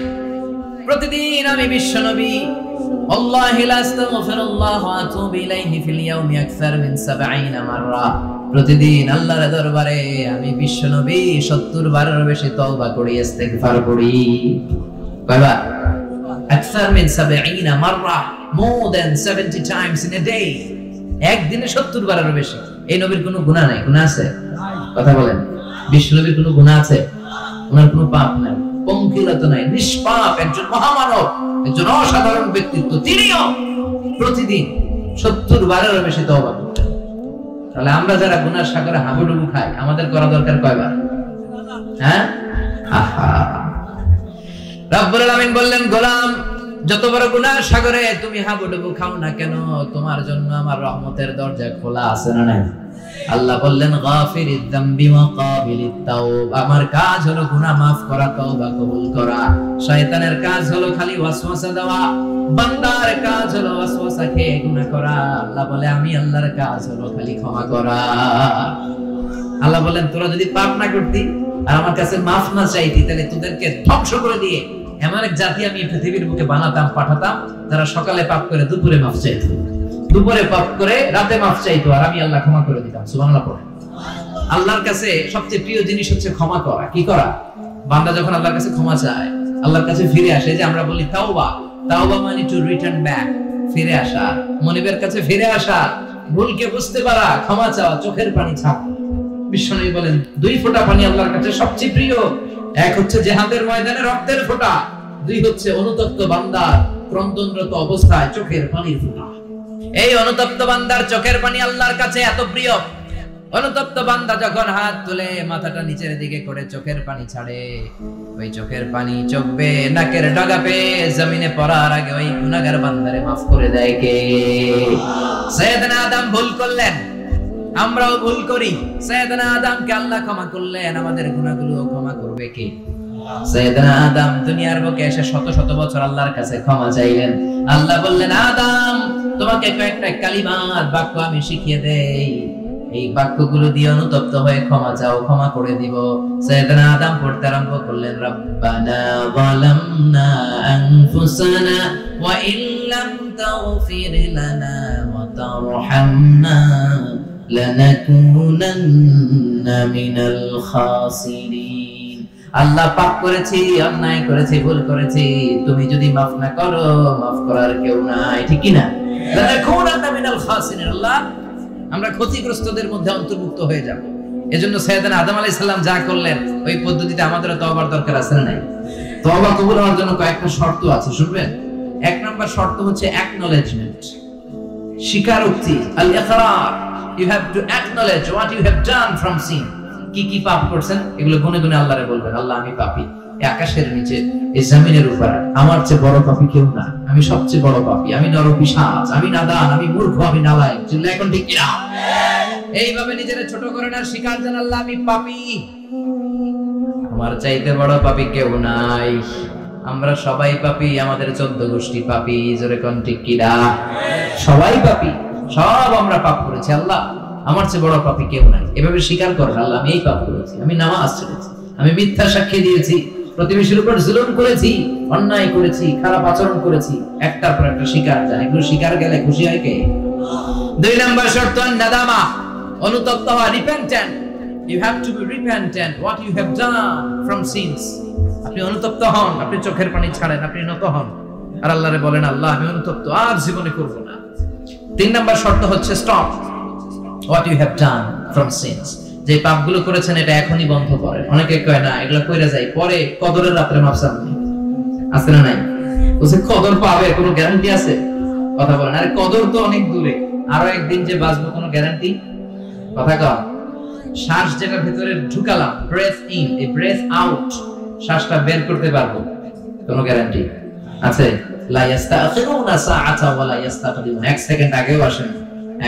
Speaker 1: প্রতিদিন আমি বিশ্বনবী আল্লাহি লা আস্তাগফিরুল্লাহ ওয়া আতুবু ইলাইহি ফিল ইয়াউমি আকসার মিন ৭০ মাররা। প্রতিদিন আল্লাহর দরবারে আমি বিশ্বনবী ৭০ বারের বেশি তওবা করি, ইস্তিগফার করি। কয়বার? আকসার মিন ৭০ মাররা, more than 70 times in a day। একদিনে ৭০ বারের বেশি। এই নবীর কোনো গুনাহ নাই? গুনাহ আছে? কথা বলেন। বিশ্বনবীর কোনো গুনাহ আছে? ওনার কোনো পাপ নাই, পঙ্কিলতা নাই, নিষ্পাপ একজন মহামানব, একজন অসাধারণ ব্যক্তিত্ব। তিনিও প্রতিদিন ৭০ বারের বেশি তওবা করতেন। তাহলে আমরা যারা গুনার সাগরে হাবুডুবু খাই, আমাদের করা দরকার কয়বার? হ্যাঁ, আহা। রব্বুল আলামিন বললেন, গোলাম যত বড় গুনার সাগরে তুমি হাবুডুবু খাও না কেন, তোমার জন্য আমার রহমতের দরজা খোলা আছে না নাই? আল্লাহ বললেন গাফিরিদ যামবি ওয়া কাবিলিত তাওব। আমার কাজ হলো গুনাহ maaf করা, তওবা কবুল করা। শয়তানের কাজ হলো খালি ওয়াসওয়াসা দেওয়া, বান্দার কাজ হলো ওয়াসওয়াসা খেয়ে গুনাহ করা। আল্লাহ বলে আমি আল্লাহর কাজ হলো খালি ক্ষমা করা। আল্লাহ বলেন তোরা যদি পাপ না করতি আর আমার কাছে maaf না চাইতি, তাহলে তোদেরকে ধ্বংস করে দিয়ে এমন এক জাতি আমি পৃথিবীর বুকে বানাতাম, পাঠাতাম, যারা সকালে পাপ করে দুপুরে maaf চাইতো, দুপুরে পাপ করে রাতে মাফ চাইতো, আর আমি আল্লাহ ক্ষমা করে দিতাম। সুবহানাল্লাহ পড়ে। আল্লাহর কাছে সবচেয়ে প্রিয় জিনিস হচ্ছে ক্ষমা করা। কি করা? বান্দা যখন আল্লাহর কাছে ক্ষমা চায়, আল্লাহর কাছে ফিরে আসে, যে আমরা বলি তাওবা। তাওবা মানে টু রিটার্ন ব্যাক, ফিরে আসা, মনিবের কাছে ফিরে আসা, ভুলকে বুঝতে পারা, ক্ষমা চাওয়া, চোখের পানি ছাড়া। বিশ্বনবী বলেন 2 ফোঁটা পানি আল্লাহর কাছে সবচেয়ে প্রিয়। এক হচ্ছে জিহাদের ময়দানে রক্তের ফোঁটা, 2 হচ্ছে অনুতপ্ত বান্দার ক্রন্দনরত অবস্থায় চোখের পানির ফোঁটা। এই অনুতপ্ত বান্দার চোখের পানি আল্লাহর কাছে এত প্রিয়। অনুতপ্ত বান্দা যখন হাত তুলে মাথাটা নিচের দিকে করে চোখের পানি ছাড়ে, ওই চোখের পানি চোখ বেয়ে নাকের ডগা পেয়ে জমিনে পড়ার আগে ওই গুনাহগার বান্দারে মাফ করে দেয় কে? সাইয়েদনা আদম ভুল করলেন, আমরাও ভুল করি। সাইয়েদনা আদমকে আল্লাহ ক্ষমা করলেন, আমাদের গুনাহগুলো ক্ষমা করবে কে? সাইয়েদনা আদম দুনিয়ার বুকে এসে শত শত বছর আল্লাহর কাছে ক্ষমা চাইলেন। আল্লাহ বললেন আদম তোমাকে কয়েকটা কালিমাত বাক্য আমি শিখিয়ে দেই, এই বাক্যগুলো দিয়ে অনুতপ্ত হয়ে ক্ষমা চাও, ক্ষমা করে দিব। সাইয়েদনা আদম পড়তে আরম্ভ করলেন রব্বানা যালামনা আনফুসানা ওয়া ইল্লাম তাগফির লানা ওয়া তারহামনা লানাকুনান্না মিনাল খাসিরিন। আল্লাহ পাপ করেছি, অন্যায় করেছি, ভুল করেছি, তুমি যদি মাফ না করো মাফ করার কেউ নাই, ঠিক কি না? লানাকুনান্না মিনাল খাসিরিন, আল্লাহ আমরা ক্ষতিগ্রস্তদের মধ্যে অন্তর্ভুক্ত হয়ে যাব। এজন্য সাইয়েদনা আদম আলাইহিস সালাম যা করলেন ওই পদ্ধতিতে আমাদেরও তওবার দরকার আছে না নাই? তওবা কবুল হওয়ার জন্য কয়েকটা শর্ত আছে, শুনবেন। 1 নাম্বার শর্ত হচ্ছে অ্যাকনলেজমেন্ট, স্বীকারোক্তি, আল ইকরার। You have to acknowledge what you have done from sin. কি কি পাপ করছেন এগুলো গুনে গুনে আল্লাহরে বলবেন, আল্লাহ আমি পাপী, এই আকাশের নিচে এই জমিনের উপর আমার চেয়ে বড় পাপী কেউ না, আমি সবচেয়ে বড় পাপী, আমি নরপিশাচ, আমি নাদান, আমি মূর্খ, আমি নালায়েক। চিল্লা এখন ঠিক কিনা? এইভাবে নিজেরে ছোট করেন আর স্বীকার জান আল্লাহ আমি পাপী, আমার চাইতে বড় পাপী কেউ নাই। আমরা সবাই পাপী, আমাদের 14 গোষ্ঠী পাপী। জোরে কোন ঠিক কিনা? সবাই পাপী, সব আমরা পাপ করেছি, আল্লাহ আমার চেয়ে বড় পাপী কেউ নাই। এভাবে স্বীকার করেন আল্লাহ আমি এই পাপ করেছি, আমি নামাজ ছেড়েছি, আমি মিথ্যা সাক্ষী দিয়েছি, প্রতিবেশীর উপর জুলুম করেছি, অন্যায় করেছি, খারাপ আচরণ করেছি। একটার পর একটা স্বীকার যায়, এগুলো স্বীকার গেলে খুশি হয় কে? 2 নাম্বার শর্ত নাদামা, অনুতপ্ত হওয়া, repentant. You have to be repentant what you have done from sins. আপনি অনুতপ্ত হন, আপনি চোখের পানি ছাড়েন, আপনি নত হন আর আল্লাহরে বলেন আল্লাহ আমি অনুতপ্ত, আর জীবনে করব না। 3 নাম্বার শর্ত হচ্ছে stop what you have done from sins. যে পাপগুলো করেছেন এটা এখনই বন্ধ করেন। অনেকে কয় না এগুলো কইরা যায় পরে কদরের রাতে মাফ চাইবেন, আছে না নাই? বলছে কদর পাবে কোনো গ্যারান্টি আছে? কথা বলেন, আরে কদর তো অনেক দূরে, আরো একদিন যে বাঁচবো কোনো গ্যারান্টি? কথা কর। শ্বাস যেটা ভিতরে ঢুকালাম, ব্রেথ ইন, এই ব্রেথ আউট, শ্বাসটা বের করতে পারবো, কোনো গ্যারান্টি আছে? লা ইস্তাখিরুনা সাআতা ওয়া লা ইস্তাকদিমুন, এক সেকেন্ড আগেও আসেন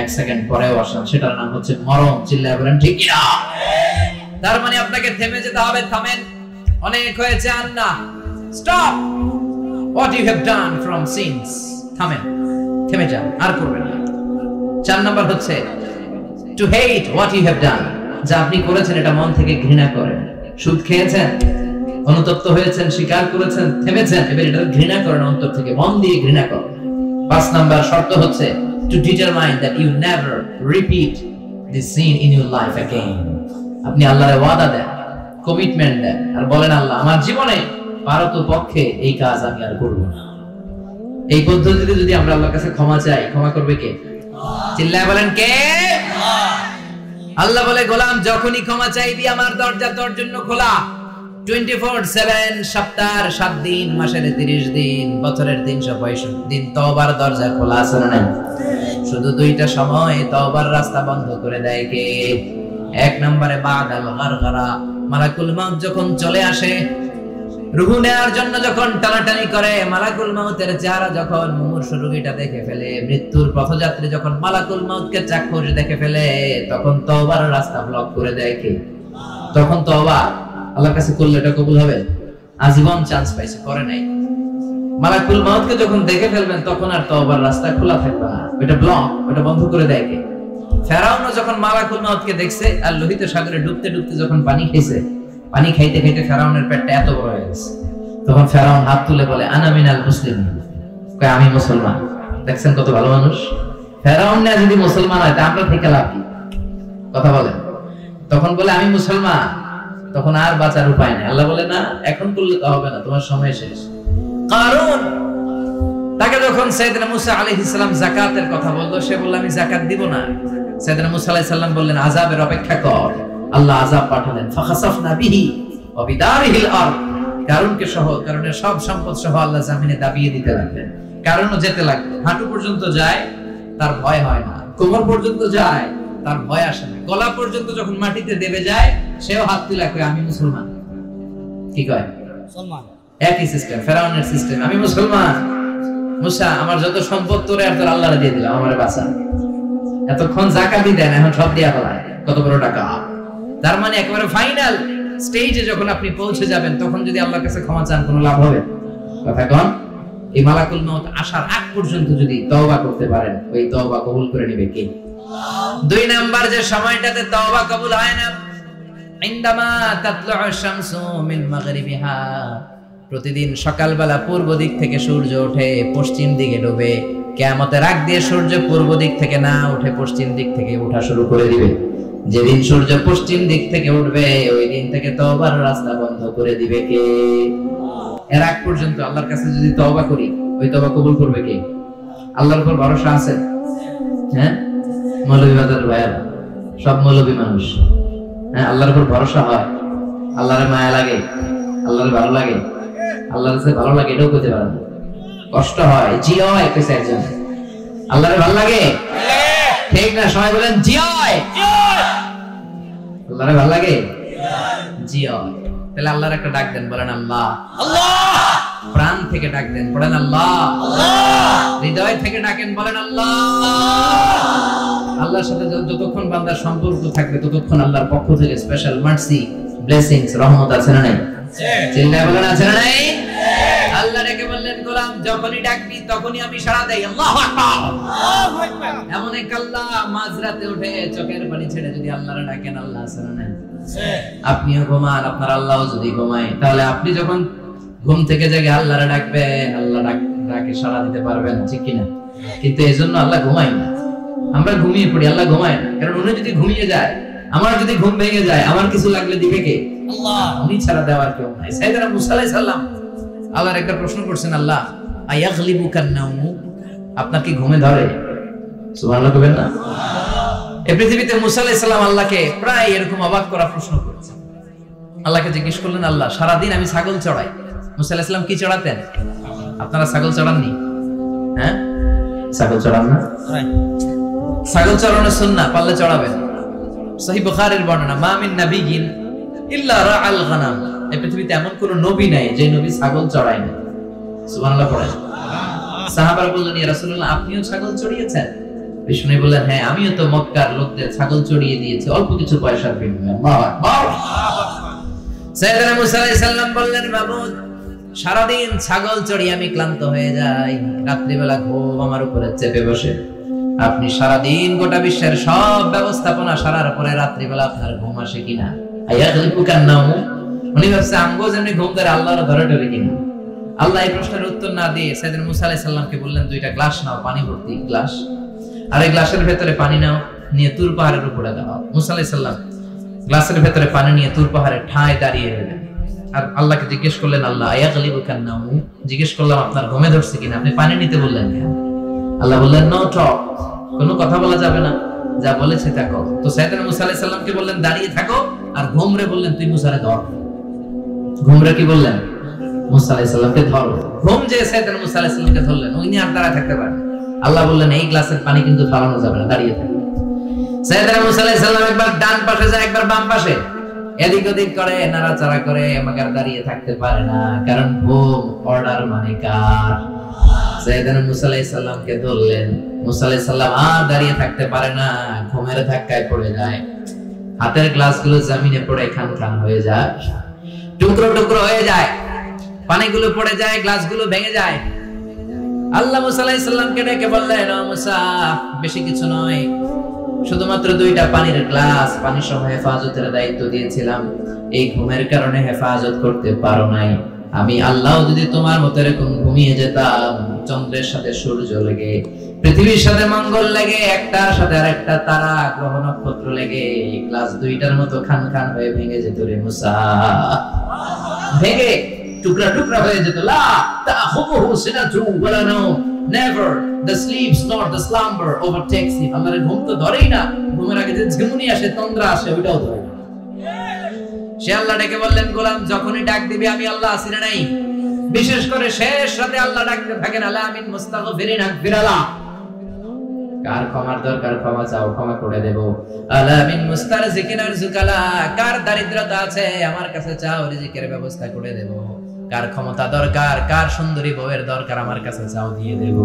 Speaker 1: এক সেকেন্ড পরেও আসেন, সেটার নাম হচ্ছে মরণ। চিল্লায় বলেন ঠিক কি না? তার মানে আপনাকে থেমে যেতে হবে। থামেন, অনেক হয়েছে, আর না। Stop what you have done from sins. থামেন, থেমে যান, আর করবেন না। 4 নাম্বার হচ্ছে to hate what you have done, যা আপনি করেছেন এটা মন থেকে ঘৃণা করেন। সুদ খেয়েছেন, অনুতপ্ত হয়েছেন, স্বীকার করেছেন, থেমেছেন, এবার এটা ঘৃণা করেন অন্তর থেকে, মন দিয়ে ঘৃণা করেন। 5 নাম্বার শর্ত হচ্ছে to determine that you never repeat this sin in your life again. আপনি আল্লাহর ওয়াদা দেন, কমিটমেন্ট দেন, আর বলেন আল্লাহ আমার জীবনে পারতপক্ষে এই কাজ আমি আর করব না। এই পদ্ধতিতে যদি আমরা আল্লাহর কাছে ক্ষমা চাই, ক্ষমা করবে কে? চিল্লায় বলেন কে? আল্লাহ বলে গোলাম যখনই ক্ষমা চাইবি আমার দরজা তোর জন্য খোলা। 24/7, সপ্তাহের 7 দিন, মাসের 30 দিন, বছরের 365 দিন তওবার দরজা খোলা আছে না নাই? শুধু 2টা সময় তওবার রাস্তা বন্ধ করে দেয় কে? 1 নম্বরে বাদাল গারগারা, মালাকুল মাউত যখন চলে আসে, রূহ নেওয়ার জন্য যখন টানাটানি করে, মালাকুল মাউতের চেহারা যখন মুমূর্ষু রোগীটা দেখে ফেলে, মৃত্যুর পথযাত্রী যখন মালাকুল মাউতকে চাক্ষুষ দেখে ফেলে, তখন তওবার রাস্তা ব্লক করে দেয় কে? তখন তওবা আল্লাহর কাছে করলে এটা কবুল হবে? আজীবন চান্স পাইছে, করে নাই। মালাকুল মাউতকে যখন দেখে ফেলবেন তখন আর তওবার রাস্তা খোলা থাকবে না, এটা ব্লক, এটা বন্ধ করে দেয় কে? ফেরাউন যখন মালাকুল মাউতকে দেখছে আর লোহিত সাগরে ডুবতে ডুবতে যখন পানি খেয়েছে, পানি খাইতে খাইতে ফেরাউনের পেটটা এত বড় হয়ে গেছে, তখন ফেরাউন হাত তুলে বলে আনা মিনাল মুসলিমিন, কয় আমি মুসলমান। দেখছেন কত ভালো মানুষ? ফেরাউন না যদি মুসলমান হয় তা আমরা থেকে লাভ কি? কথা বলেন। তখন বলে আমি মুসলমান, তখন আর বাঁচার উপায় নেই। আল্লাহ বলে না, এখন করলে তো হবে না, তোমার সময় শেষ। কারণ তাকে যখন সাইয়েদনা মুসা আলাইহিস সালাম যাকাতের কথা বলল, সে বলল আমি যাকাত দিব না। সাইয়েদনা মুসা আলাইহিস সালাম বললেন আযাবের অপেক্ষা কর। আল্লাহ আযাব পাঠালেন, ফাখাসাফনা বিহি ওয়া বিদারিহিল আরদ, কারণকে সহ, কারণের সব সম্পদ সহ আল্লাহ জমিনে দাবিয়ে দিতে লাগলেন। কারণও যেতে লাগলো, হাঁটু পর্যন্ত যায় তার ভয় হয় না, কোমর পর্যন্ত যায় তার ভয় আসে না, গলা পর্যন্ত যখন মাটিতে দেবে যায় সেও হাত তুলে কয় আমি মুসলমান। কি কয়? মুসলমান। একই সিস্টেম, ফেরাউনের সিস্টেম, আমি মুসলমান। মুসা আমার যত সম্পদ তোরে আর তোর আল্লাহরে দিয়ে দিলাম, আমারে বাঁচা। এতক্ষণ যাকাতই দেন, এখন সব দিয়া ফেলায়, কত বড় টাকা। তার মানে একেবারে ফাইনাল স্টেজে যখন আপনি পৌঁছে যাবেন, তখন যদি আল্লাহর কাছে ক্ষমা চান কোনো লাভ হবে? কথা কোন? এই মালাকুল মাউত আসার আগ পর্যন্ত যদি তওবা করতে পারেন, ওই তওবা কবুল করে নেবে কে? 2 নাম্বার যে সময়টাতে তওবা কবুল হয় না, ইনদামা তাতলু'ু শামসু মিন মাগরিবিহা, প্রতিদিন সকালবেলা পূর্ব দিক থেকে সূর্য ওঠে, পশ্চিম দিকে ডুবে। কিয়ামতের আগ দিয়ে সূর্য পূর্ব দিক থেকে না উঠে পশ্চিম দিক থেকে ওঠা শুরু করে দিবে। যেদিন সূর্য পশ্চিম দিক থেকে উঠবে, ওই দিন থেকে তওবার রাস্তা বন্ধ করে দিবে কে? এর আগ পর্যন্ত আল্লাহর কাছে যদি তওবা করি, ওই তওবা কবুল করবে কে? আল্লাহর উপর ভরসা আছে? হ্যাঁ, মৌলভী বাজার ভাইয়ারা সব মৌলভী মানুষ। হ্যাঁ, আল্লাহর উপর ভরসা হয়, আল্লাহর মায়া লাগে, আল্লাহর ভালো লাগে, আল্লাহর কাছে ভালো লাগে, এটাও করতে পারে না, কষ্ট হয়, জি হয় কইছে একজন। আল্লাহর ভালো লাগে? ঠিক না? সবাই বলেন জি হয়। আল্লাহর ভালো লাগে? জি হয়। তাহলে আল্লাহর একটা ডাক দেন, বলেন আল্লাহ। আল্লাহ। প্রাণ থেকে ডাক দেন, বলেন আল্লাহ। আল্লাহ। হৃদয় থেকে ডাকেন, বলেন আল্লাহ। আল্লাহর সাথে যতক্ষণ বান্দার সম্পর্ক থাকবে, ততক্ষণ আল্লাহর পক্ষ থেকে স্পেশাল মার্সি, ব্লেসিংস, রহমত আছে না নাই? চিল্লায় বলেন আছে না নাই? আল্লাহ রেখে বললেন গোলাম যখনই ডাকবি তখনই আমি সাড়া দেই। আল্লাহু আকবার, আল্লাহু আকবার। এমন এক আল্লাহ মাঝরাতে উঠে চোখের পানি ছেড়ে যদি আল্লাহরে ডাকেন, আল্লাহ আছে না নাই? আপনিও ঘুমান, আপনার আল্লাহও যদি ঘুমায়, তাহলে আপনি যখন ঘুম থেকে জেগে আল্লাহরে ডাকবেন, আল্লাহ ডাকে সাড়া দিতে পারবেন, ঠিক কিনা? কিন্তু এজন্য আল্লাহ ঘুমায় না, আমরা ঘুমিয়ে পড়ি, আল্লাহ ঘুমায় না। কারণ উনি যদি ঘুমিয়ে যায়, আমার যদি ঘুম ভেঙে যায়, আমার কিছু লাগলে দিবে কে? আল্লাহ। উনি ছাড়া দেওয়ার কেউ নাই। সাইয়েদনা মুসা আলাইহিস সালাম আল্লাহর একটা প্রশ্ন করছেন, আল্লাহ আয়াগলিবুকান নাউমু, আপনার কি ঘুমে ধরে? সুবহানাল্লাহ কইবেন না? এই পৃথিবীতে মুসা আলাইহিস সালাম আল্লাহকে প্রায় এরকম অবাক করা প্রশ্ন করেছেন। আল্লাহকে জিজ্ঞেস করলেন, আল্লাহ সারাদিন আমি ছাগল চড়াই। মুসা আলাইহিস সালাম কি চড়াতেন? আপনারা ছাগল চড়াননি? হ্যাঁ, ছাগল চড়ান না? ছাগল চড়ানো সুন্নাহ, পারলে চড়াবেন। সহিহ বুখারীর বর্ণনা, মা মিন নাবিয়্যিন ইল্লা রাআল গানাম, এই পৃথিবীতে এমন কোন নবী নাই যে নবী ছাগল চড়ায় না। সুবহানাল্লাহ পড়েন। সাহাবারা বললেন, ইয়া রাসূলুল্লাহ, আপনিও ছাগল চড়িয়েছেন? বিষ্ণু বললেন, হ্যাঁ, আমিও তো মক্কার লোকদের ছাগল চড়িয়ে দিয়েছি অল্প কিছু পয়সার বিনিময়ে। আল্লাহু আকবার। সাইয়েদনা মুসা আলাইহিস সালাম বললেন, মাবুদ, সারাদিন ছাগল চড়িয়ে আমি ক্লান্ত হয়ে যাই, রাত্রিবেলা ঘুম আমার উপরে চেপে বসে। আপনি সারাদিন গোটা বিশ্বের সব ব্যবস্থাপনা সারার পরে রাত্রিবেলা আপনার ঘুম আসে কিনা? উনি ভাবছে আমগো যেমনি ঘুম ধরে আল্লাহর ধরে ধরে কিনা। আল্লাহ এই প্রশ্নের উত্তর না দিয়ে সাইয়েদনা মুসা আলাইহিস সালামকে বললেন, দুইটা গ্লাস নাও, পানি ভর্তি গ্লাস, আর এই গ্লাসের ভেতরে পানি নাও, নিয়ে তুর পাহাড়ের উপরে দাও। মুসা আলাইহিস সালাম গ্লাসের ভেতরে পানি নিয়ে তুর পাহাড়ের ঠায় দাঁড়িয়ে রইলেন। আর আল্লাহকে জিজ্ঞেস করলেন, আল্লাহ আয়াগলিবুকান নামু, জিজ্ঞেস করলাম আপনার ঘুমে ধরছে কিনা, আপনি পানি নিতে বললেন কেন? আল্লাহ বললেন, নো টক, কোনো কথা বলা যাবে না, যা বলেছে তা করো। তো সাইয়েদনা মুসা আলাইহিস সালামকে বললেন দাঁড়িয়ে থাকো, আর ঘুমরে বললেন তুই মুসারে ধর। ঘুমরে কি বললেন? মুসা আলাইহিস সালামকে ধরো। ঘুম যে সাইয়েদনা মুসা আলাইহিস সালামকে ধরলেন, উনি আর দাঁড়ায় থাকতে পারেন। আল্লাহ বললেন, এই গ্লাসের পানি কিন্তু ফালানো যাবে না, দাঁড়িয়ে থাকো। সাইয়েদনা মুসা আলাইহিস সালাম একবার ডান পাশে যায়, একবার বাম পাশে, এদিক ওদিক করে, নাড়াচাড়া করে, আমাকে দাঁড়িয়ে থাকতে পারে না, কারণ ঘুম অর্ডার মানে কার? সাইয়েদনা মুসা আলাইহিস সালামকে ধরলেন। মুসা আলাইহিস সালাম আর দাঁড়িয়ে থাকতে পারে না, ঘুমের ধাক্কায় পড়ে যায়। হাতের গ্লাসগুলো জমিনে পড়ে খান খান হয়ে যায়, টুকরো টুকরো হয়ে যায়, পানিগুলো পড়ে যায়, গ্লাসগুলো ভেঙে যায়। আল্লাহ মুসা আলাইহিস সালামকে ডেকে বললেন, ও মুসা, বেশি কিছু নয়, শুধুমাত্র দুইটা পানির গ্লাস, পানি সহ হেফাজতের দায়িত্ব দিয়েছিলাম, এই ঘুমের কারণে হেফাজত করতে পারো নাই। আমি আল্লাহ যদি তোমার মতো এরকম ঘুমিয়ে যেতাম, চন্দ্রের সাথে সূর্য লেগে, পৃথিবীর সাথে মঙ্গল লেগে, একটার সাথে আরেকটা তারা, গ্রহ নক্ষত্র লেগে, গ্লাস দুইটার মতো খান খান হয়ে ভেঙে যেত রে মুসা, ভেঙে টুকরা টুকরা হয়ে যেত। লা তাখুবুহু সিনাতু ওয়ালা নাওম, never the sleeps nor the slumber overtakes him. আল্লাহর ঘুম তো ধরেই না, ঘুমের আগে যে ঝিমুনি আসে, তন্দ্রা আসে, ওইটাও ধরে না। সে আল্লাহ ডেকে বললেন, গোলাম, যখনই ডাক দিবি আমি আল্লাহ আছি না নাই? বিশেষ করে শেষ রাতে আল্লাহ ডাকতে থাকেন, আলা মিন মুস্তাগফিরিন আকফিরালা, কার ক্ষমার দরকার ক্ষমা চাও, ক্ষমা করে দেব। আলা মিন মুস্তারজিকিন আরজুকালা, কার দারিদ্রতা আছে আমার কাছে চাও, রিজিকের ব্যবস্থা করে দেব। কার ক্ষমতা দরকার, কার সুন্দরী বউয়ের দরকার, আমার কাছে চাও, দিয়ে দেব।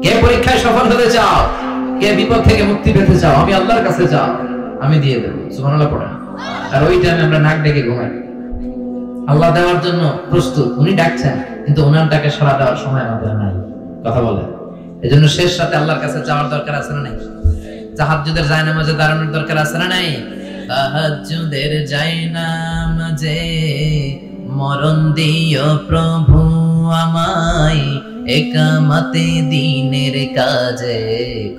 Speaker 1: কে পরীক্ষায় সফল হতে চাও, কে বিপদ থেকে মুক্তি পেতে চাও, আমি আল্লাহর কাছে চাও, আমি দিয়ে দেব। সুবহানাল্লাহ পড়া। আর ওই টাইমে আমরা নাক ডেকে ঘুমাই। আল্লাহ দেওয়ার জন্য প্রস্তুত, উনি ডাকছেন, কিন্তু ওনার ডাকে সাড়া দেওয়ার সময় আমাদের নাই। কথা বলে, এজন্য শেষ রাতে আল্লাহর কাছে যাওয়ার দরকার আছে না নাই? তাহাজ্জুদের জায়নামাজে দাঁড়ানোর দরকার আছে না নাই? তাহাজ্জুদের জায়নামাজে মরণ দিও প্রভু আমায়, একামতে দিনের কাজে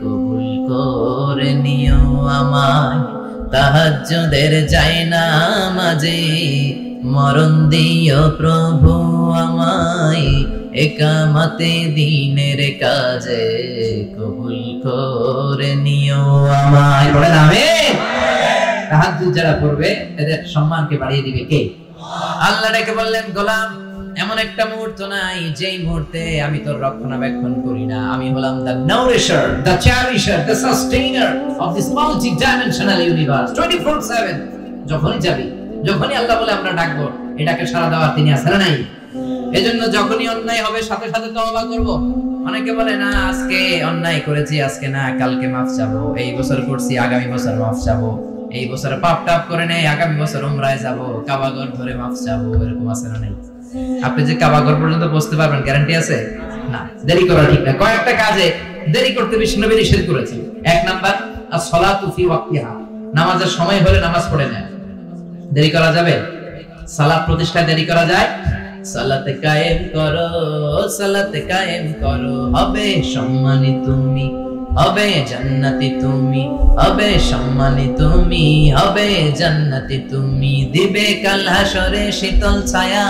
Speaker 1: কবুল করে নিও আমায়। তাহাজ্জুদের জায়নামাজে মরণ দিও প্রভু আমায়, একামতে দিনের কাজে কবুল করে নিও আমায়। পড়েন আমিন। তাহাজ্জুদ যারা পড়বে এদের সম্মানকে বাড়িয়ে দিবে কে? আল্লাহ ডেকে বললেন, গোলাম, এমন একটা মুহূর্ত নাই যেই মুহূর্তে আমি তোর রক্ষণাবেক্ষণ করি না। আমি হলাম the nourisher, the cherisher, the sustainer of this multi-dimensional universe 24/7। যখনই যাবি, যখনই আল্লাহ বলে আমরা ডাকবো, এটাকে সাড়া দেওয়ার তিনি আছেন নাই? এজন্য যখনই অন্যায় হবে সাথে সাথে তওবা করব। অনেকে বলে, না আজকে অন্যায় করেছি, আজকে না, কালকে মাফ চাবো, এই বছর করছি, আগামী বছর মাফ চাবো, এই বছর পাপ টাপ করে নেই, আগামী বছর উমরায় যাবো, কাবাগর ধরে মাফ চাবো, এরকম আছে না নাই? আপনি যে কাবাগর পর্যন্ত পৌঁছতে পারবেন গ্যারান্টি আছে? না, দেরি করা ঠিক না। কয়েকটা কাজে দেরি করতে বিশ্বনবী নিষেধ করেছেন। এক নাম্বার, as-salatu fi waqtiha, নামাজের সময় হলে নামাজ পড়ে নেয়। দেরি করা যাবে? সালাত প্রতিষ্ঠায় দেরি করা যায়? সালাতে কায়েম করো, সালাতে কায়েম করো, হবে সম্মানী তুমি, হবে জান্নাতি তুমি, হবে সম্মানী তুমি, হবে জান্নাতি তুমি, দিবে কাল হাসরে শীতল ছায়া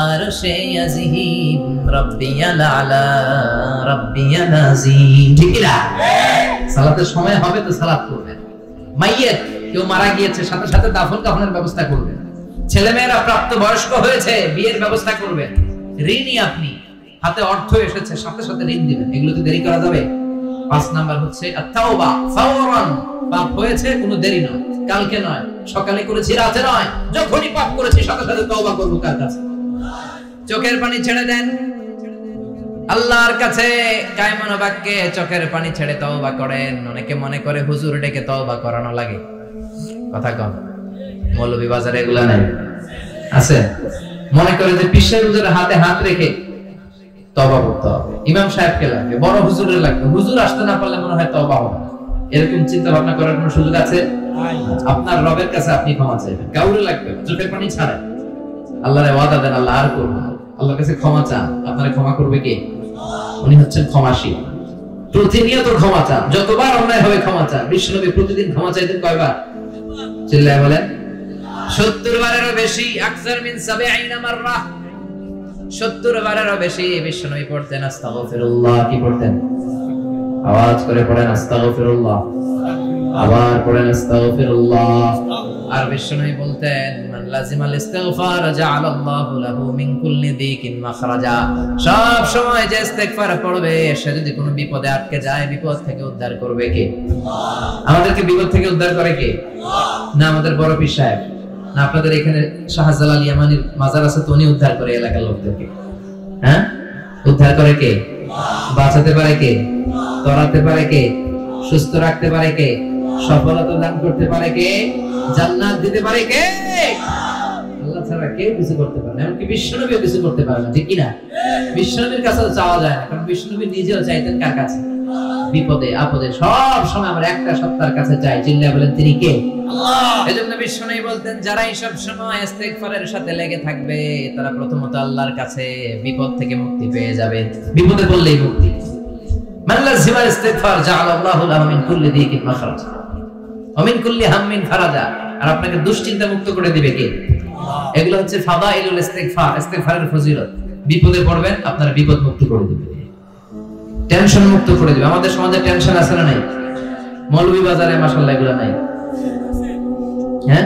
Speaker 1: আরশে আজিম, রাব্বিয়াল আলা, রাব্বিয়াল আযীম। ঠিক না? সালাতের সময় হবে তো সালাত করবেন। মাইয়িত, কেউ মারা গিয়েছে, সাথে সাথে দাফন কাফনের ব্যবস্থা করবেন। ছেলেমেয়েরা প্রাপ্ত বয়স্ক হয়েছে, বিয়ের ব্যবস্থা করবেন। ঋণী আপনি, হাতে অর্থ এসেছে, সাথে সাথে ঋণ দিবেন। এগুলোতে দেরি করা যাবে? 5 নাম্বার হচ্ছে আত-তাওবা ফাওরান, পাপ হয়েছে কোনো দেরি নয়, কালকে নয়, সকালে করেছি রাতে নয়, যখনই পাপ করেছি সাথে সাথে তওবা করব। কার কাছে? চোখের পানি ছেড়ে দেন, আল্লাহর কাছে কায়মান বাক্যে চোখের পানি ছেড়ে তওবা করেন। অনেকে মনে করে হুজুর ডেকে তওবা করানো লাগে, কথা কম। মৌলভী বাজারে এগুলা নাই, আছে? মনে করে যে পিসের হুজুরের হাতে হাত রেখে তওবা করতে হবে, ইমাম সাহেবকে লাগবে, বড় হুজুরের লাগবে, হুজুর আসতে না পারলে মনে হয় তওবা হবে। এরকম চিন্তা ভাবনা করার কোনো সুযোগ আছে? আপনার রবের কাছে আপনি ক্ষমা চাইবেন, কাউরে লাগবে না, চোখের পানি ছাড়েন। আল্লাহরে ওয়াদা দেন, আল্লাহ আর করবেন। আল্লাহর কাছে ক্ষমা চান, আপনারে ক্ষমা করবে কে? উনি হচ্ছেন ক্ষমাশীল। প্রতিনিয়ত ক্ষমা চান, যতবার অন্যায় হবে ক্ষমা চান। বিশ্বনবী প্রতিদিন ক্ষমা চাইতেন কয়বার? চিল্লায় বলেন। 70 বারেরও বেশি, আকসার মিন 70 মাররা, 70 বারেরও বেশি বিশ্বনবী পড়তেন আস্তাগফিরুল্লাহ। কি পড়তেন? আওয়াজ করে পড়েন আস্তাগফিরুল্লাহ, আবার পড়েন আস্তাগফিরুল্লাহ। আর বিশ্বনবী বলতেন, মান লাজিমাল ইস্তিগফার জাআলাল্লাহু লাহু মিন কুল্লি দিকিন মাখরাজা। সব সময় যে ইস্তিগফার পড়বে, সে যদি কোনো বিপদে আটকে যায়, বিপদ থেকে উদ্ধার করবে কে? আমাদেরকে বিপদ থেকে উদ্ধার করে কে? না আমাদের বড় পীর সাহেব, না আপনাদের এখানে শাহজালাল ইয়ামানির মাজার আছে, তো উনি উদ্ধার করে এলাকার লোকদেরকে। হ্যাঁ, উদ্ধার করে কে? বাঁচাতে পারে কে? তরাতে পারে কে? সুস্থ রাখতে পারে কে? সফলতা দান করতে পারে কে? জান্নাত দিতে পারে কে? আল্লাহ ছাড়া কেউ কিছু করতে পারে না, এমনকি বিশ্বনবীও কিছু করতে পারে না, ঠিক কি না? বিশ্বনবীর কাছে চাওয়া যায় না, কারণ বিশ্বনবী নিজেও চাইতেন কার কাছে? বিপদে আপদে সব সময় আমরা একটা সত্তার কাছে চাই। চিল্লায়া বলেন, তিনি কে? আল্লাহ। এজন্য বিশ্বনবী বলতেন, যারা এই সব সময় ইস্তিগফারের সাথে লেগে থাকবে, তারা প্রথমত আল্লাহর কাছে বিপদ থেকে মুক্তি পেয়ে যাবে। বিপদে পড়লেই মুক্তি। মান লাজিমাল ইস্তিগফার জাআলাল্লাহু লাহু মিন কুল্লি দিকিন মাখরাজা ওয়া মিন কুল্লি হাম্মিন ফারাজা। আর আপনাকে দুশ্চিন্তা মুক্ত করে দিবে কে? আল্লাহ। এগুলো হচ্ছে ফাদাইলুল ইস্তিগফার, ইস্তিগফারের ফজিলত। বিপদে পড়বেন, আপনার বিপদ মুক্ত করে দিবে, টেনশন মুক্ত করে দিবে। আমাদের সমাজে টেনশন আছে না নাই? মৌলভী বাজারে মাশাআল্লাহ এগুলো নাই। হ্যাঁ,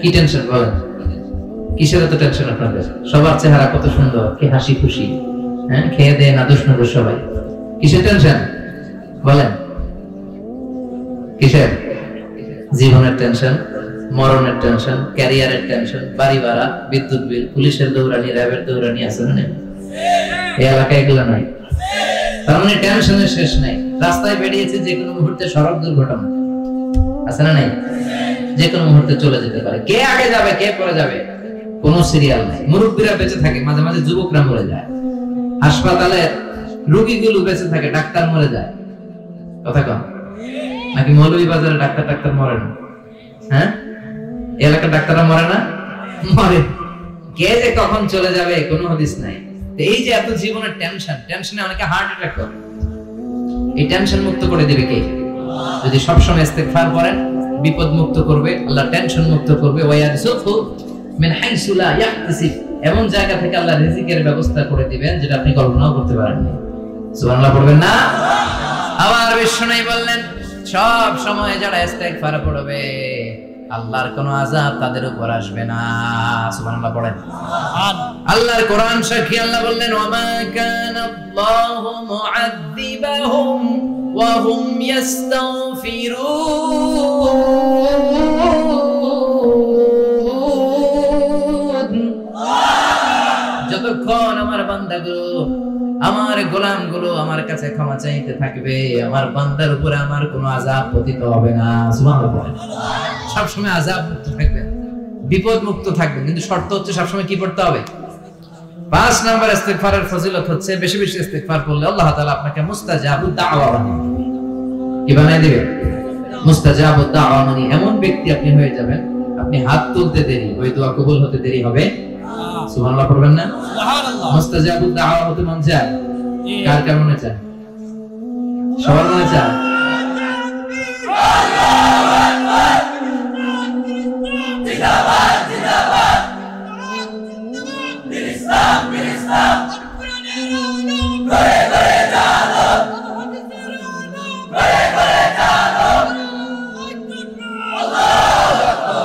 Speaker 1: কি টেনশন বলেন? কিসের এত টেনশন আপনাদের? সবার চেহারা কত সুন্দর, কি হাসি খুশি, হ্যাঁ, খেয়ে দেয়ে নাদুস নাদুস সবাই। কিসের টেনশন বলেন? কিসের? জীবনের টেনশন, মরণের টেনশন, ক্যারিয়ারের টেনশন, বাড়ি ভাড়া, বিদ্যুৎ বিল, পুলিশের দৌড়ানি, র্যাবের দৌড়ানি আছে না? এই এলাকায় এগুলো নাই। তার মানে টেনশনের শেষ নাই। রাস্তায় বেরিয়েছে, যে কোনো মুহূর্তে সড়ক দুর্ঘটনা আছে না নাই? যে কোনো মুহূর্তে চলে যেতে পারে। কে আগে যাবে, কে পরে যাবে, কোনো সিরিয়াল নাই। মুরব্বীরা বেঁচে থাকে, মাঝে মাঝে যুবকরা মরে যায়। হাসপাতালে রোগীগুলো বেঁচে থাকে, ডাক্তার মরে যায়। কথা কম নাকি? মৌলভী বাজারে ডাক্তার মরে না? হ্যাঁ, এলাকার ডাক্তাররা মরে না? মরে। কে যে কখন চলে যাবে কোনো হদিস নাই। এই যে এত জীবনের টেনশন, টেনশনে অনেকে হার্ট অ্যাটাক করে। এই টেনশন মুক্ত করে দিবে কে? যদি সবসময় ইস্তিগফার করেন, বিপদ মুক্ত করবে আল্লাহ, টেনশন মুক্ত করবে। ওয়ায়ারযুকহু মিন হাইসু লা ইয়াহতাসিব, এমন জায়গা থেকে আল্লাহ রিজিকের ব্যবস্থা করে দিবেন যেটা আপনি কল্পনাও করতে পারেন না। সুবহানাল্লাহ পড়বেন না? আবার বিশ্বনবী বললেন, সব সময় যারা ইস্তিগফার পড়বে, আল্লাহর কোনো আযাব তাদের উপর আসবে না। সুবহানাল্লাহ পড়েন। আল্লাহর কোরআন সাক্ষী, আল্লাহ বললেন, ওয়ামা কানাল্লাহু মুআযযিবাহুম ওয়া হুম ইস্তাগফিরুন। যতক্ষণ আমার বান্দাগুলো, আমার গোলামগুলো আমার কাছে ক্ষমা চাইতে থাকবে, আমার বান্দার উপরে আমার কোনো আযাব পতিত হবে না। সুবহানাল্লাহ। সবসময় আযাব মুক্ত থাকবেন, বিপদ মুক্ত থাকবেন, কিন্তু শর্ত হচ্ছে সবসময় কি পড়তে হবে? 5 নাম্বার ইস্তিগফারের ফজিলত হচ্ছে বেশি বেশি ইস্তিগফার করলে আল্লাহ তাআলা আপনাকে মুস্তাজাবুদ দাওয়া বানিয়ে কি বানিয়ে দিবে? মুস্তাজাবুদ দাওয়া মানে এমন ব্যক্তি আপনি হয়ে যাবেন, আপনি হাত তুলতে দেরি, ওই দোয়া কবুল হতে দেরি হবে। সুবহানাল্লাহ পড়বেন না? সুবহানাল্লাহ। মুস্তাজাবুদ দাওয়া হতে মন চায়? কার কার মনে চায়? সবার মনে চায়? জিন্দাবাদ জিন্দাবাদ, ইসলাম ইসলাম, ঘরে ঘরে জালো, ঘরে ঘরে জালো।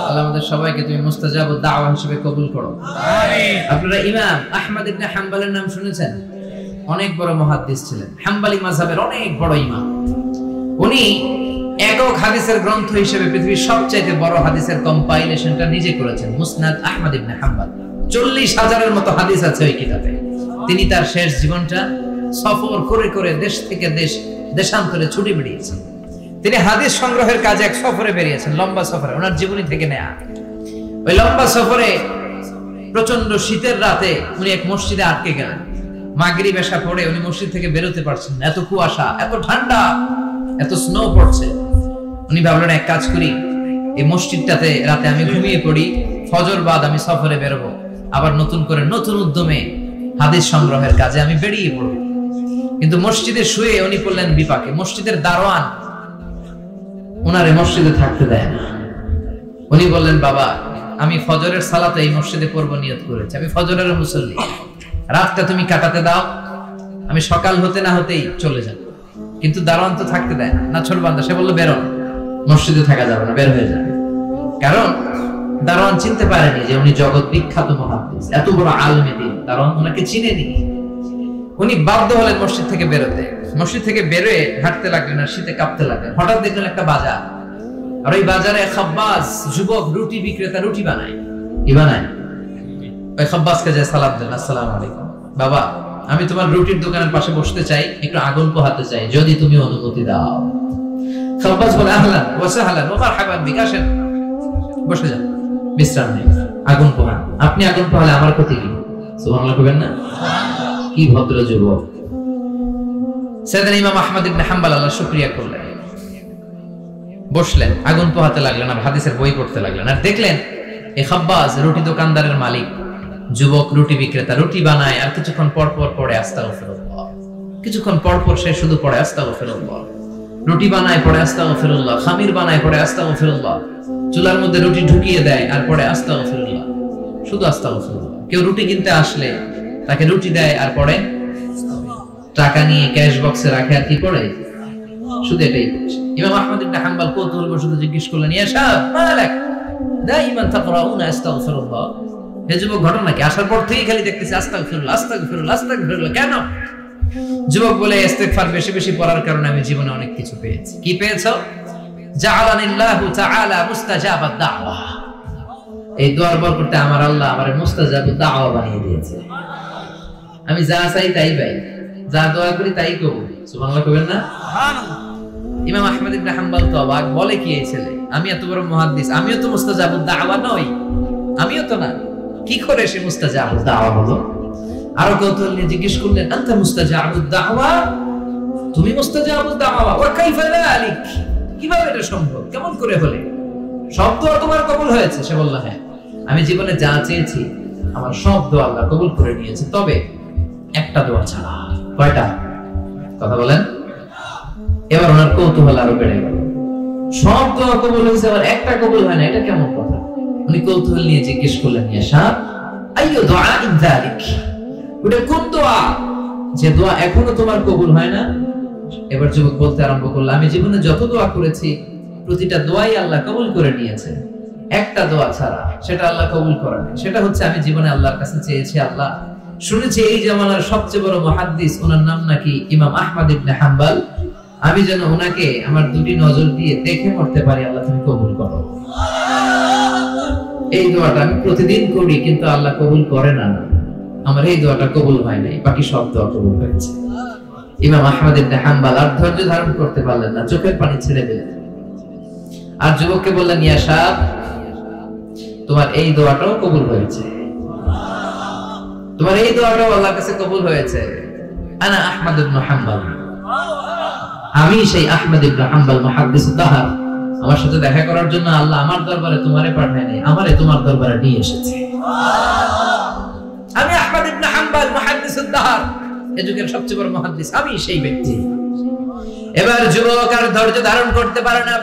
Speaker 1: আল্লাহ আমাদের সবাইকে তুমি মুস্তাজাবুদ দাওয়া হিসেবে কবুল করো, আমিন। আপনারা ইমাম আহমদ ইবনে হাম্বলের নাম শুনেছেন? অনেক বড় মুহাদ্দিস ছিলেন, হাম্বলি মাযহাবের অনেক বড় ইমাম। উনি একক হাদিসের গ্রন্থ হিসেবে পৃথিবীর সবচেয়ে বড় হাদিসের কম্পাইলেশনটা নিজে করেছেন, মুসনাদ আহমদ ইবনে হাম্বল। 40,000-এর মতো হাদিস আছে ওই কিতাবে। তিনি তার শেষ জীবনটা সফর করে করে দেশ থেকে দেশান্তরে ছুটে বেরিয়েছেন। তিনি হাদিস সংগ্রহের কাজে এক সফরে বেরিয়েছেন, লম্বা সফরে, ওনার জীবনী থেকে নেয়া। ওই লম্বা সফরে প্রচন্ড শীতের রাতে উনি এক মসজিদে আটকে গেলেন। মাগরিব এশা পড়ে উনি মসজিদ থেকে বেরোতে পারছেন না, এত কুয়াশা, এত ঠান্ডা, এত স্নো পড়ছে। উনি ভাবলেন এক কাজ করি, এই মসজিদটাতে রাতে আমি ঘুমিয়ে পড়ি, ফজর বাদ আমি সফরে বেরোবো, আবার নতুন করে নতুন উদ্যমে হাদিস সংগ্রহের কাজে আমি বেরিয়ে পড়ব। কিন্তু মসজিদে শুয়ে উনি পড়লেন বিপাকে। মসজিদের দারোয়ান ওনারে মসজিদে থাকতে দেয় না। উনি বললেন, বাবা আমি ফজরের সালাতে এই মসজিদে পড়বো নিয়ত করেছি, আমি ফজরের মুসল্লি, রাতটা তুমি কাটাতে দাও, আমি সকাল হতে না হতেই চলে যাব। কিন্তু দারোয়ান তো থাকতে দেয় না, নাছোড়বান্দা। সে বললো, বেরোন, মসজিদে থাকা যাবে না, বের হয়ে যাবে। কারণ দারোয়ান চিনতে পারেনি যে উনি জগৎ বিখ্যাত মুহাদ্দিস, এত বড় আলেমে দ্বীন। দারোয়ান ওনাকে চিনেনি। উনি বাধ্য হলেন মসজিদ থেকে বেরোতে। মসজিদ থেকে বেরোয় হাঁটতে লাগলেন আর শীতে কাঁপতে লাগলেন। হঠাৎ দেখলেন একটা বাজার, আর ওই বাজারে খাব্বাস যুবক রুটি বিক্রেতা রুটি বানায়। কি বানায়? ওই খাব্বাসকে যায় সালাম দেন, আসসালামু আলাইকুম, বাবা আমি তোমার রুটির দোকানের পাশে বসতে চাই, একটু আগুন পোহাতে চাই, যদি তুমি অনুমতি দাও। খাব্বাস বলে, আহলান ওয়া সাহলান ওয়া মারহাবান বিক, আসেন বসে যান, বিশ্রাম নেই, আগুন পোহান। আপনি আগুন পোহালে আমার ক্ষতি কি? সুবহানাল্লাহ কইবেন না? কি ভদ্র যুবক। সাইয়েদনা ইমাম আহমদ ইবনে হাম্বল আল্লাহ শুকরিয়া করলেন, বসলেন, আগুন পোহাতে লাগলেন, আর হাদিসের বই পড়তে লাগলেন। আর দেখলেন এই খাব্বাস রুটি দোকানদারের মালিক, যুবক রুটি বিক্রেতা, রুটি বানায় আর কিছুক্ষণ পর পর পড়ে আস্তাগফিরুল্লাহ, কিছুক্ষণ পর পর সে শুধু পড়ে আস্তাগফিরুল্লাহ। রুটি বানায় পড়ে আস্তাগফিরুল্লাহ, খামির বানায় পড়ে আস্তাগফিরুল্লাহ, চুলার মধ্যে রুটি ঢুকিয়ে দেয় আর পড়ে আস্তাগফিরুল্লাহ, শুধু আস্তাগফিরুল্লাহ। কেউ রুটি কিনতে আসলে তাকে রুটি দেয় আর পড়ে, টাকা নিয়ে ক্যাশ বক্সে রাখে আর কি পড়ে, শুধু এটাই করছে। ইমাম আহমদ ইবনে হাম্বল কৌতূহলবশত জিজ্ঞেস করলেন, ইয়া শাব মালাক দাইমান তাকরাউনা আস্তাগফিরুল্লাহ, হে যুবক ঘটনা কি? আসার পর থেকেই খালি দেখতেছি আস্তাগফিরুল্লাহ আস্তাগফিরুল্লাহ আস্তাগফিরুল্লাহ, কেন? যুবক বলে, ইস্তেগফার বেশি বেশি পড়ার কারণে আমি জীবনে অনেক কিছু পেয়েছি। কি পেয়েছো? জাআলানিল্লাহু তাআলা মুস্তাজাবাদ দাওয়া, এই দোয়ার বরকতে আমার আল্লাহ আমারে মুস্তাজাবুদ দাওয়া বানিয়ে দিয়েছে। আমি যা চাই তাই পাই, যা দোয়া করি তাই কবুল। সুবহানাল্লাহ কইবেন না? সুবহানাল্লাহ। ইমাম আহমদ ইবনে হাম্বল তো অবাক, বলে কি এই ছেলে, আমি এত বড় মুহাদ্দিস, আমিও তো মুস্তাজাবুদ দাওয়া নই, আমিও তো না, কি করে সে মুস্তাজাবুদ দাওয়া হলো? আরো কৌতূহল নিয়ে জিজ্ঞেস করলেন, আনতা মুস্তাজাবুদ দাওয়া, তুমি মুস্তাজাবুদ দাওয়া, ওয়া কাইফা যালিক, কিভাবে এটা সম্ভব, কেমন করে হলে? সব দোয়া তোমার কবুল হয়েছে? সে বলল, হ্যাঁ, আমি জীবনে যা চেয়েছি আমার সব দোয়া আল্লাহ কবুল করে নিয়েছে, তবে একটা দোয়া ছাড়া। কয়টা? কথা বলেন। এবার ওনার কৌতূহল আরো বেড়ে গেল, সব দোয়া কবুল হয়েছে আবার একটা কবুল হয় না, এটা কেমন কথা? উনি কৌতূহল নিয়ে জিজ্ঞেস করলেন, ইয়া শাব আইয়ু দুআইন যালিক, ওটা কোন দোয়া যে দোয়া এখনো তোমার কবুল হয় না? এবার যুবক বলতে আরম্ভ করলো, আমি জীবনে যত দোয়া করেছি প্রতিটা দোয়াই আল্লাহ কবুল করে নিয়েছে, একটা দোয়া ছাড়া, সেটা আল্লাহ কবুল করেন। সেটা হচ্ছে আমি জীবনে আল্লাহর কাছে চেয়েছি, আল্লাহ শুনেছি এই জামানার সবচেয়ে বড় মুহাদ্দিস, ওনার নাম নাকি ইমাম আহমদ ইবনে হাম্বল, আমি যেন ওনাকে আমার দুটি নজর দিয়ে দেখে মরতে পারি, আল্লাহ তুমি কবুল করো। এই দোয়াটা আমি প্রতিদিন করি, কিন্তু আল্লাহ কবুল করে না, আমার এই দোয়াটা কবুল হয় নাই, বাকি সব দোয়া কবুল হয়েছে। ইমাম আহমদ ইবনে হাম্বল আর ধৈর্য ধারণ করতে পারলেন না, চোখের পানি ছেড়ে দিলেন। আর যুবককে বললেন, ইয়া শাব তোমার এই দোয়াটাও কবুল হয়েছে, তোমার এই দোয়াটাও আল্লাহর কাছে কবুল হয়েছে। আনা আহমদ ইবনে হাম্বল, আমি সেই আহমদ ইবনে হাম্বল মুহাদ্দিসুদ দাহর, আমার সাথে দেখা করার জন্য আল্লাহ আমার দরবারে তোমারে পাঠায় নাই, আমারে তোমার দরবারে নিয়ে এসেছে। আমি আহমদ ইবনে হাম্বল মুহাদ্দিসুদ দাহর, এই যুগের সবচেয়ে বড় মুহাদ্দিস, আমি সেই ব্যক্তি। এবার যুবক আর ধৈর্য ধারণ করতে পারে না,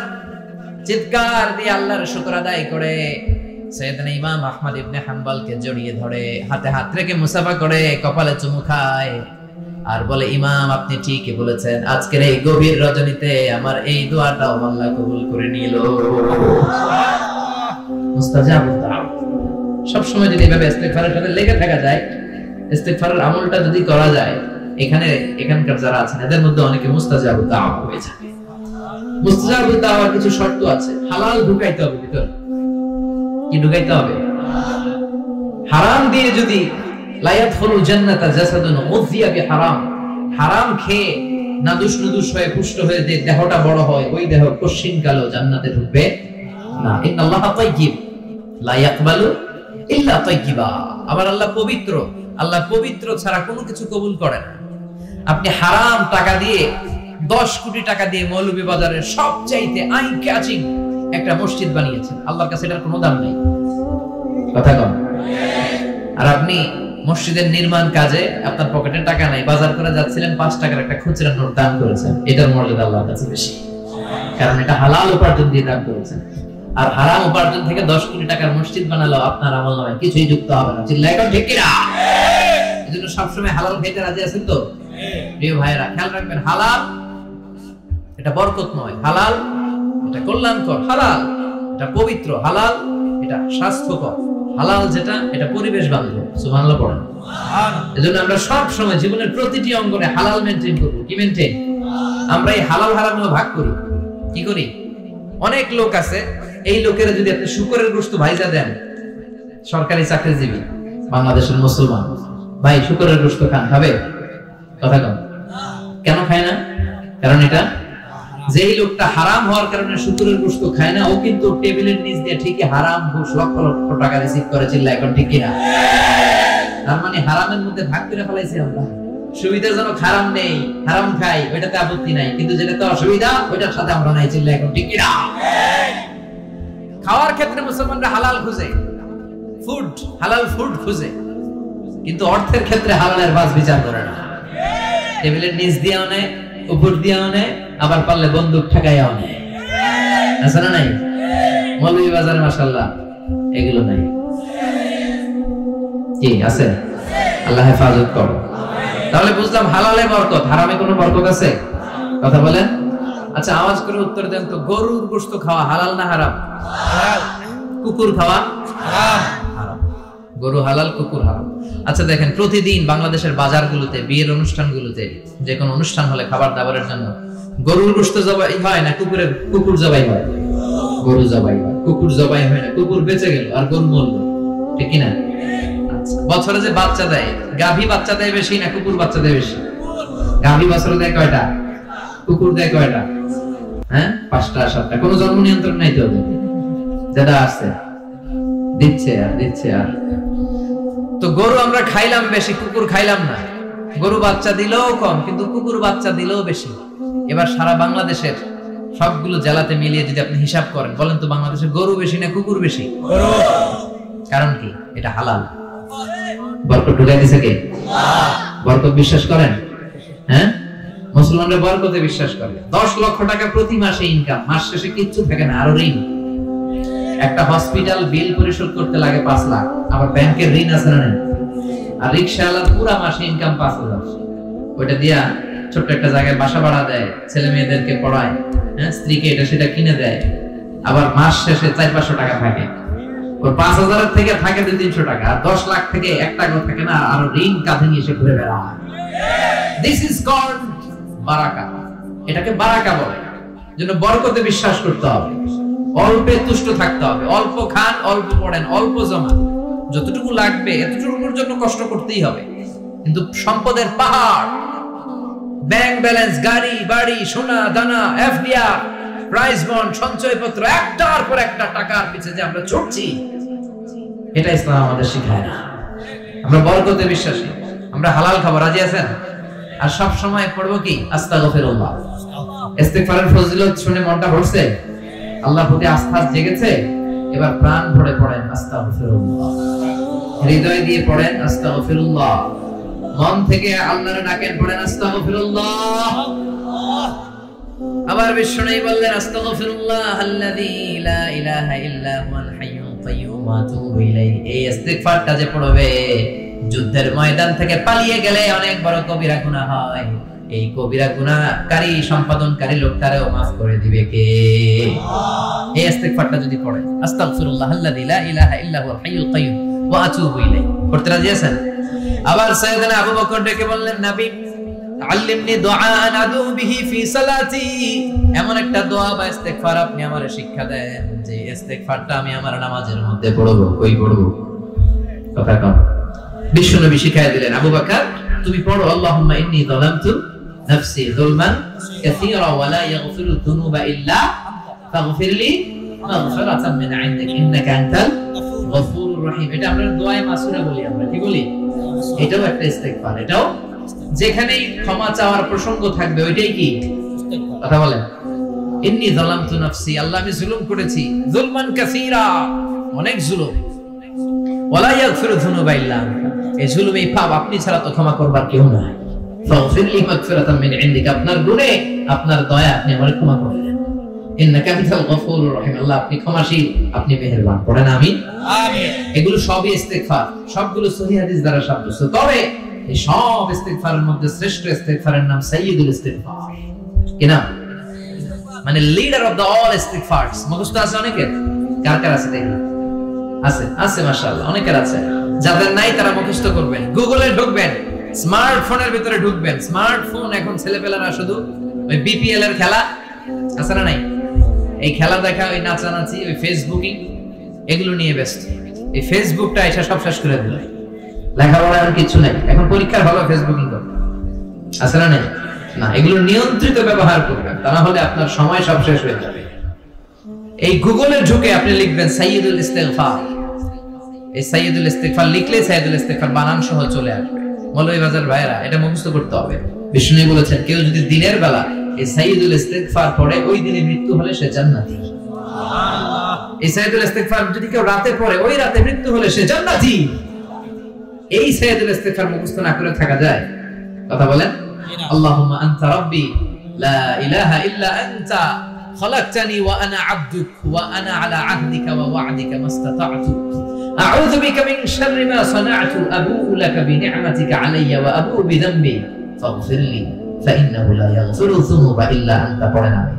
Speaker 1: চিৎকার দিয়ে আল্লাহর শুকর আদায় করে সাইয়েদনা ইমাম আহমদ ইবনে হাম্বলকে জড়িয়ে ধরে, হাতে হাত রেখে মুসাফা করে, কপালে চুমু খায় আর বলে, ইমাম আপনি ঠিকই বলেছেন, আজকের এই গভীর রজনীতে আমার এই দোয়াটাও আল্লাহ কবুল করে নিল। মুস্তাজাবুদ দাওয়া। সব সময় যদি এভাবে ইস্তেগফারের সাথে লেগে থাকা যায়, ইস্তেগফারের আমলটা যদি করা যায়, এখানকার যারা আছেন এদের মধ্যে অনেকে মুস্তাজাবুদ দাওয়া হয়ে যাবে। মুস্তাজাবুদ দাওয়ার কিছু শর্ত আছে, হালাল ঢুকাইতে হবে ভিতরে। কি ঢুকাইতে হবে? হারাম দিয়ে যদি লা ইয়াদখুলুল জান্নাতা জাসাদুন গুযিয়া বিহারাম, হারাম খেয়ে নাদুস নুদুস হয়ে পুষ্ট হয়ে যে দেহটা বড় হয়, ওই দেহ কশিন কালো জান্নাতে ঢুকবে না। ইন্নাল্লাহা তাইয়্যিব লা ইয়াকবালু ইল্লা তাইয়্যিবা। আবার আল্লাহ পবিত্র, আল্লাহ পবিত্র ছাড়া কোনো কিছু কবুল করে না। আপনি হারাম টাকা দিয়ে 10 কোটি টাকা দিয়ে মৌলভীবাজারের সবচাইতে আই ক্যাচিং একটা মসজিদ বানিয়েছেন, আল্লাহর কাছে এটার কোনো দাম নেই। কথা কম। আর আপনি মসজিদের নির্মাণ কাজে আপনার পকেটে টাকা নাই, বাজার করে যাচ্ছিলেন, 5 টাকার একটা খুচরা নোট দান করেছেন, এটার মর্যাদা আল্লাহর কাছে বেশি, কারণ এটা হালাল উপার্জন দিয়ে দান করেছেন। আর হারাম উপার্জন থেকে 10 কোটি টাকার মসজিদ বানালো আপনার আমলনামায় কিছুই যুক্ত হবে না। চিল্লায় এখন ঠিক কিনা? এজন্য সবসময় হালাল খাইতে রাজি আছেন তো? প্রিয় ভাইরা, খেয়াল রাখবেন, হালাল এটা বরকতময়, হালাল এটা কল্যাণকর, হালাল এটা পবিত্র, হালাল এটা স্বাস্থ্যকর, হালাল যেটা এটা পরিবেশ বান্ধব। সুবহানাল্লাহ পড়েন। এজন্য আমরা সব সময় জীবনের প্রতিটি অঙ্গনে হালাল মেইনটেইন করব। কি মেইনটেইন? আমরা এই হালাল হারামও ভাগ করি। কি করি? অনেক লোক আছে, এই লোকেরা যদি আপনি শুকরের গোশত ভাইজা দেন, সরকারি চাকরিজীবী বাংলাদেশের মুসলমান ভাই শুকরের গোশত খান, খাবে? কথা কম। কেন খায় না? কারণ এটা যেই লোকটা হারাম হওয়ার কারণে শুকরের গোশত খায় না, ও কিন্তু টেবিলের নিচ দিয়ে ঠিকই হারাম ঘুষ লক্ষ লক্ষ টাকা রিসিভ করে। চিল্লা এখন ঠিক কিনা? তার মানে হারামের মধ্যে ভাগ করে ফেলাইছি আমরা। সুবিধাজনক হারাম নেই, হারাম খাই, ওইটাতে আপত্তি নাই, কিন্তু যেটাতে অসুবিধা ওইটার সাথে আমরা নাই। চিল্লা এখন ঠিক কিনা? খাওয়ার ক্ষেত্রে মুসলমানরা হালাল খুঁজে, ফুড হালাল ফুড খুঁজে, কিন্তু অর্থের ক্ষেত্রে হালালের বাস বিচার করে না। টেবিলের নিচ দিয়েও নেয়, উপর দিয়েও নেয়, আবার পারলে বন্দুক ঠেকাইয়াও নেয়। আছে না নাই? মৌলভীবাজারে মাশাআল্লাহ এগুলো নাই। কি আছে? আল্লাহ হেফাজত করো। তাহলে বুঝলাম হালালে বরকত, হারামে কোনো বরকত আছে? কথা বলেন। আচ্ছা, আওয়াজ করে উত্তর দেন তো, গরুর গোশত খাওয়া হালাল না হারাম? হালাল। কুকুর খাওয়া হারাম? হারাম। গরু হালাল, কুকুর হারাম। আচ্ছা দেখেন, প্রতিদিন বাংলাদেশের বাজারগুলোতে, বিয়ের অনুষ্ঠানগুলোতে, যে কোনো অনুষ্ঠান হলে খাবার দাবারের জন্য গরুর গোশত জবাই হয় না কুকুর জবাই হয়? গরু জবাই হয়, কুকুর জবাই হয় না। কুকুর বেঁচে গেল আর গরু মরল, ঠিক কি না? বছরে যে বাচ্চা দেয়, গাভী বাচ্চা দেয় বেশি না কুকুর বাচ্চা দেয় বেশি? গাভী বছরে দেয় কয়টা? কুকুর দেয় কয়টা? হ্যাঁ, 5টা 7টা। কোনো জন্ম নিয়ন্ত্রণ নাই তো ওদের, যেটা আছে দিচ্ছে আর দিচ্ছে। আর তো গরু আমরা খাইলাম বেশি, কুকুর খাইলাম না। গরু বাচ্চা দিলেও কম, কিন্তু কুকুর বাচ্চা দিলেও বেশি। এবার সারা বাংলাদেশের সবগুলো জেলাতে মিলিয়ে যদি আপনি হিসাব করেন, বলেন তো বাংলাদেশে গরু বেশি না কুকুর বেশি? কারণ কি? এটা হালাল। বরকত ঢুকাই দিছে কে? বরকত বিশ্বাস করেন? হ্যাঁ, মুসলমানরা বরকতে বিশ্বাস করে। 10 লক্ষ টাকা প্রতি মাসে ইনকাম, মাস শেষে কিচ্ছু থাকে না, আরো ঋণ। একটা হসপিটাল বিল পরিশোধ করতে লাগে 5 লাখ, আবার ব্যাংকের ঋণ আছে না? আর রিকশাওয়ালার পুরো মাসে ইনকাম 5,000, ওইটা দিয়া ছোট্ট একটা জায়গায় বাসা ভাড়া দেয়, ছেলে মেয়েদেরকে পড়ায়, হ্যাঁ, স্ত্রীকে এটা সেটা কিনে দেয়, আবার মাস শেষে 400-500 টাকা থাকে। ওর 5,000 থেকে থাকে 200-300 টাকা, আর 10 লাখ থেকে 1 টাকাও থাকে না, আর ঋণ কাঁধে নিয়ে এসে ঘুরে বেড়ায়। দিস ইজ কল্ড বারাকা। এটাকে বারাকা বলে। জন্য বরকতে বিশ্বাস করতে হবে, অল্পে তুষ্ট থাকতে হবে, অল্প খান, অল্প পড়েন, অল্প জমা, যতটুকু লাগবে এতটুকুর জন্য কষ্ট করতেই হবে। কিন্তু সম্পদের পাহাড়, ব্যাংক ব্যালেন্স, গাড়ি বাড়ি, সোনা দানা, এফডিআর, প্রাইজ বন্ড, সঞ্চয়পত্র, একটার পর একটা টাকার পিছে যে আমরা ছুটছি, এটা ইসলাম আমাদের শিখায় না। আমরা বরকতে বিশ্বাসী, আমরা হালাল খাবো, রাজি আছেন? আর সব সময় পড়বো কি? আস্তাগফিরুল্লাহ। ইস্তিগফারের ফজিলত শুনে মনটা ভরছে, আল্লাহর প্রতি আস্থা জেগেছে, এবার প্রাণ ভরে পড়েন আস্তাগফিরুল্লাহ, হৃদয় দিয়ে পড়েন আস্তাগফিরুল্লাহ, মন থেকে আল্লাহর ডাকেন, পড়েন আস্তাগফিরুল্লাহ। আবার বিষ্ণুই বললেন আস্তাগফিরুল্লাহ আল্লাযী লা ইলাহা ইল্লা হুয়াল হাইয়ুল কাইয়্যুম ওয়া আতুবু ইলাইহি। এই ইস্তিগফারটা যে পড়বে, যুদ্ধের ময়দান থেকে পালিয়ে গেলে অনেক বড় কবিরা গুনাহ হয়, এই কবিরা গুনাহকারী সম্পাদনকারী লোকটারেও maaf করে দিবে কে? এই ইস্তিগফারটা যদি পড়ে, আস্তাগফিরুল্লাহ আল্লাযী লা ইলাহা ইল্লা হুয়াল হাইয়ুল কাইয়্যুম ওয়া আতুবু ইলাইহি, পড়তে রাজি আছেন? আবার সাইয়েদনা আবু বকর ডেকে বললেন, নবী আল্লিমনি দুআআন আদু বিহি ফি সালাতি, এমন একটা দোয়া বা ইস্তিগফার আপনি আমারে শিক্ষা দেন যে ইস্তিগফারটা আমি আমার নামাজের মধ্যে পড়ব। কই পড়ব? কথা কম। বিশ্বনবী শিখায় দিলেন। আবু বকর তুমি পড়ো আল্লাহুম্মা ইন্নী যালামতু নাফসি যুলমান কাসীরা ওয়া লা ইয়াগফিরু যুনুবা ইল্লা ফাগফিরলি মাগফিরাতাম মিন ইনদিক ইন্নাকা আনতাল গফুরুর রহিম। এটা আমরা দোয়ায়ে মাসুরা বলি, আমরা কি বলি? এটাও একটা ইস্তেগফার। এটাও যেখানেই ক্ষমা চাওয়ার প্রসঙ্গ থাকবে ওইটাই কি কথা বলেন, ইন্নী যালামতু নাফসি, আল্লাহ আমি জুলুম করেছি, যুলমান কাসীরা, অনেক জুলুম, ওয়ালা ইয়াগফিরু যুনুবা ইল্লা আনতা, এই জুলুম এই পাপ আপনি ছাড়া তো ক্ষমা করবার কেউ নাই। ফাগফিরলি মাগফিরাতাম মিন ইনদিক, আপনার গুনাহে আপনার দয়া আপনি আমাকে ক্ষমা করে দেন। ইন্নাকা আনতাল গফুরুর রহিম, আল্লাহ আপনি ক্ষমাশীল, আপনি মেহেরবান। পড়েন আমিন। আমিন। এগুলো সবই ইস্তেগফার, সবগুলো সহিহ হাদিস দ্বারা সাব্যস্ত। তবে এই সব ইস্তেগফারের মধ্যে শ্রেষ্ঠ ইস্তেগফারের নাম সাইয়্যিদুল ইস্তেগফার। কি নাম? মানে লিডার অফ দ্য অল ইস্তেগফারস। মুখস্থ আছে অনেকের? কার কার আছে দেখি? আছে, আছে মাশাআল্লাহ, অনেকের আছে। যাদের নাই তারা মুখস্থ করবেন, গুগলে ঢুকবেন, স্মার্টফোনের ভিতরে ঢুকবেন। স্মার্টফোন এখন ছেলেপেলারা শুধু ওই বিপিএল এর খেলা আছে না নাই, এই খেলা দেখা, ওই নাচানাচি, ওই ফেসবুকিং, এগুলো নিয়ে ব্যস্ত। এই ফেসবুকটা এসে সব শেষ করে দিল, লেখাপড়া আর কিছু নাই। এখন পরীক্ষার হলো ফেসবুকিং করবে, আছে না নাই? না, এগুলো নিয়ন্ত্রিত ব্যবহার করবেন, তা না হলে আপনার সময় সব শেষ হয়ে যাবে। এই গুগলে ঢুকে আপনি লিখবেন সাইয়্যিদুল ইস্তেগফার। এই সাইয়্যিদুল ইস্তেগফার লিখলে সাইয়্যিদুল ইস্তেগফার বানান সহ চলে আসবে। মৌলভীবাজার ভাইরা এটা মুখস্থ করতে হবে। বিষ্ণু বলেছেন কেউ যদি দিনের বেলা এই সাইয়্যিদুল ইস্তেগফার পড়ে ওই দিনে মৃত্যু হলে সে জান্নাতি। সুবহানাল্লাহ। এই সাইয়্যিদুল ইস্তেগফার যদি কেউ রাতে পড়ে ওই রাতে মৃত্যু হলে সে জান্নাতি। এই সাইয়্যিদুল ইস্তেগফার মুখস্থ না করে থাকা যায়? কথা বলেন। আল্লাহুম্মা আনতা রাব্বি লা ইলাহা ইল্লা আনতা খালাকতানি ওয়া আনা আবদুক ওয়া আনা আলা আহদিকা ওয়া ওয়া'দিকা মাস্তাতা'তু আউযু বিকা মিন শাররি মা সানা'তু আবু'ু লাকা বিনি'মাতিকা আলাইয়া ওয়া আবু'ু বিযামবি ফাগফিরলি ফাইন্নাহু লা ইয়াগফিরু যুনুবা ইল্লা আনতা। পড়েন আমিন।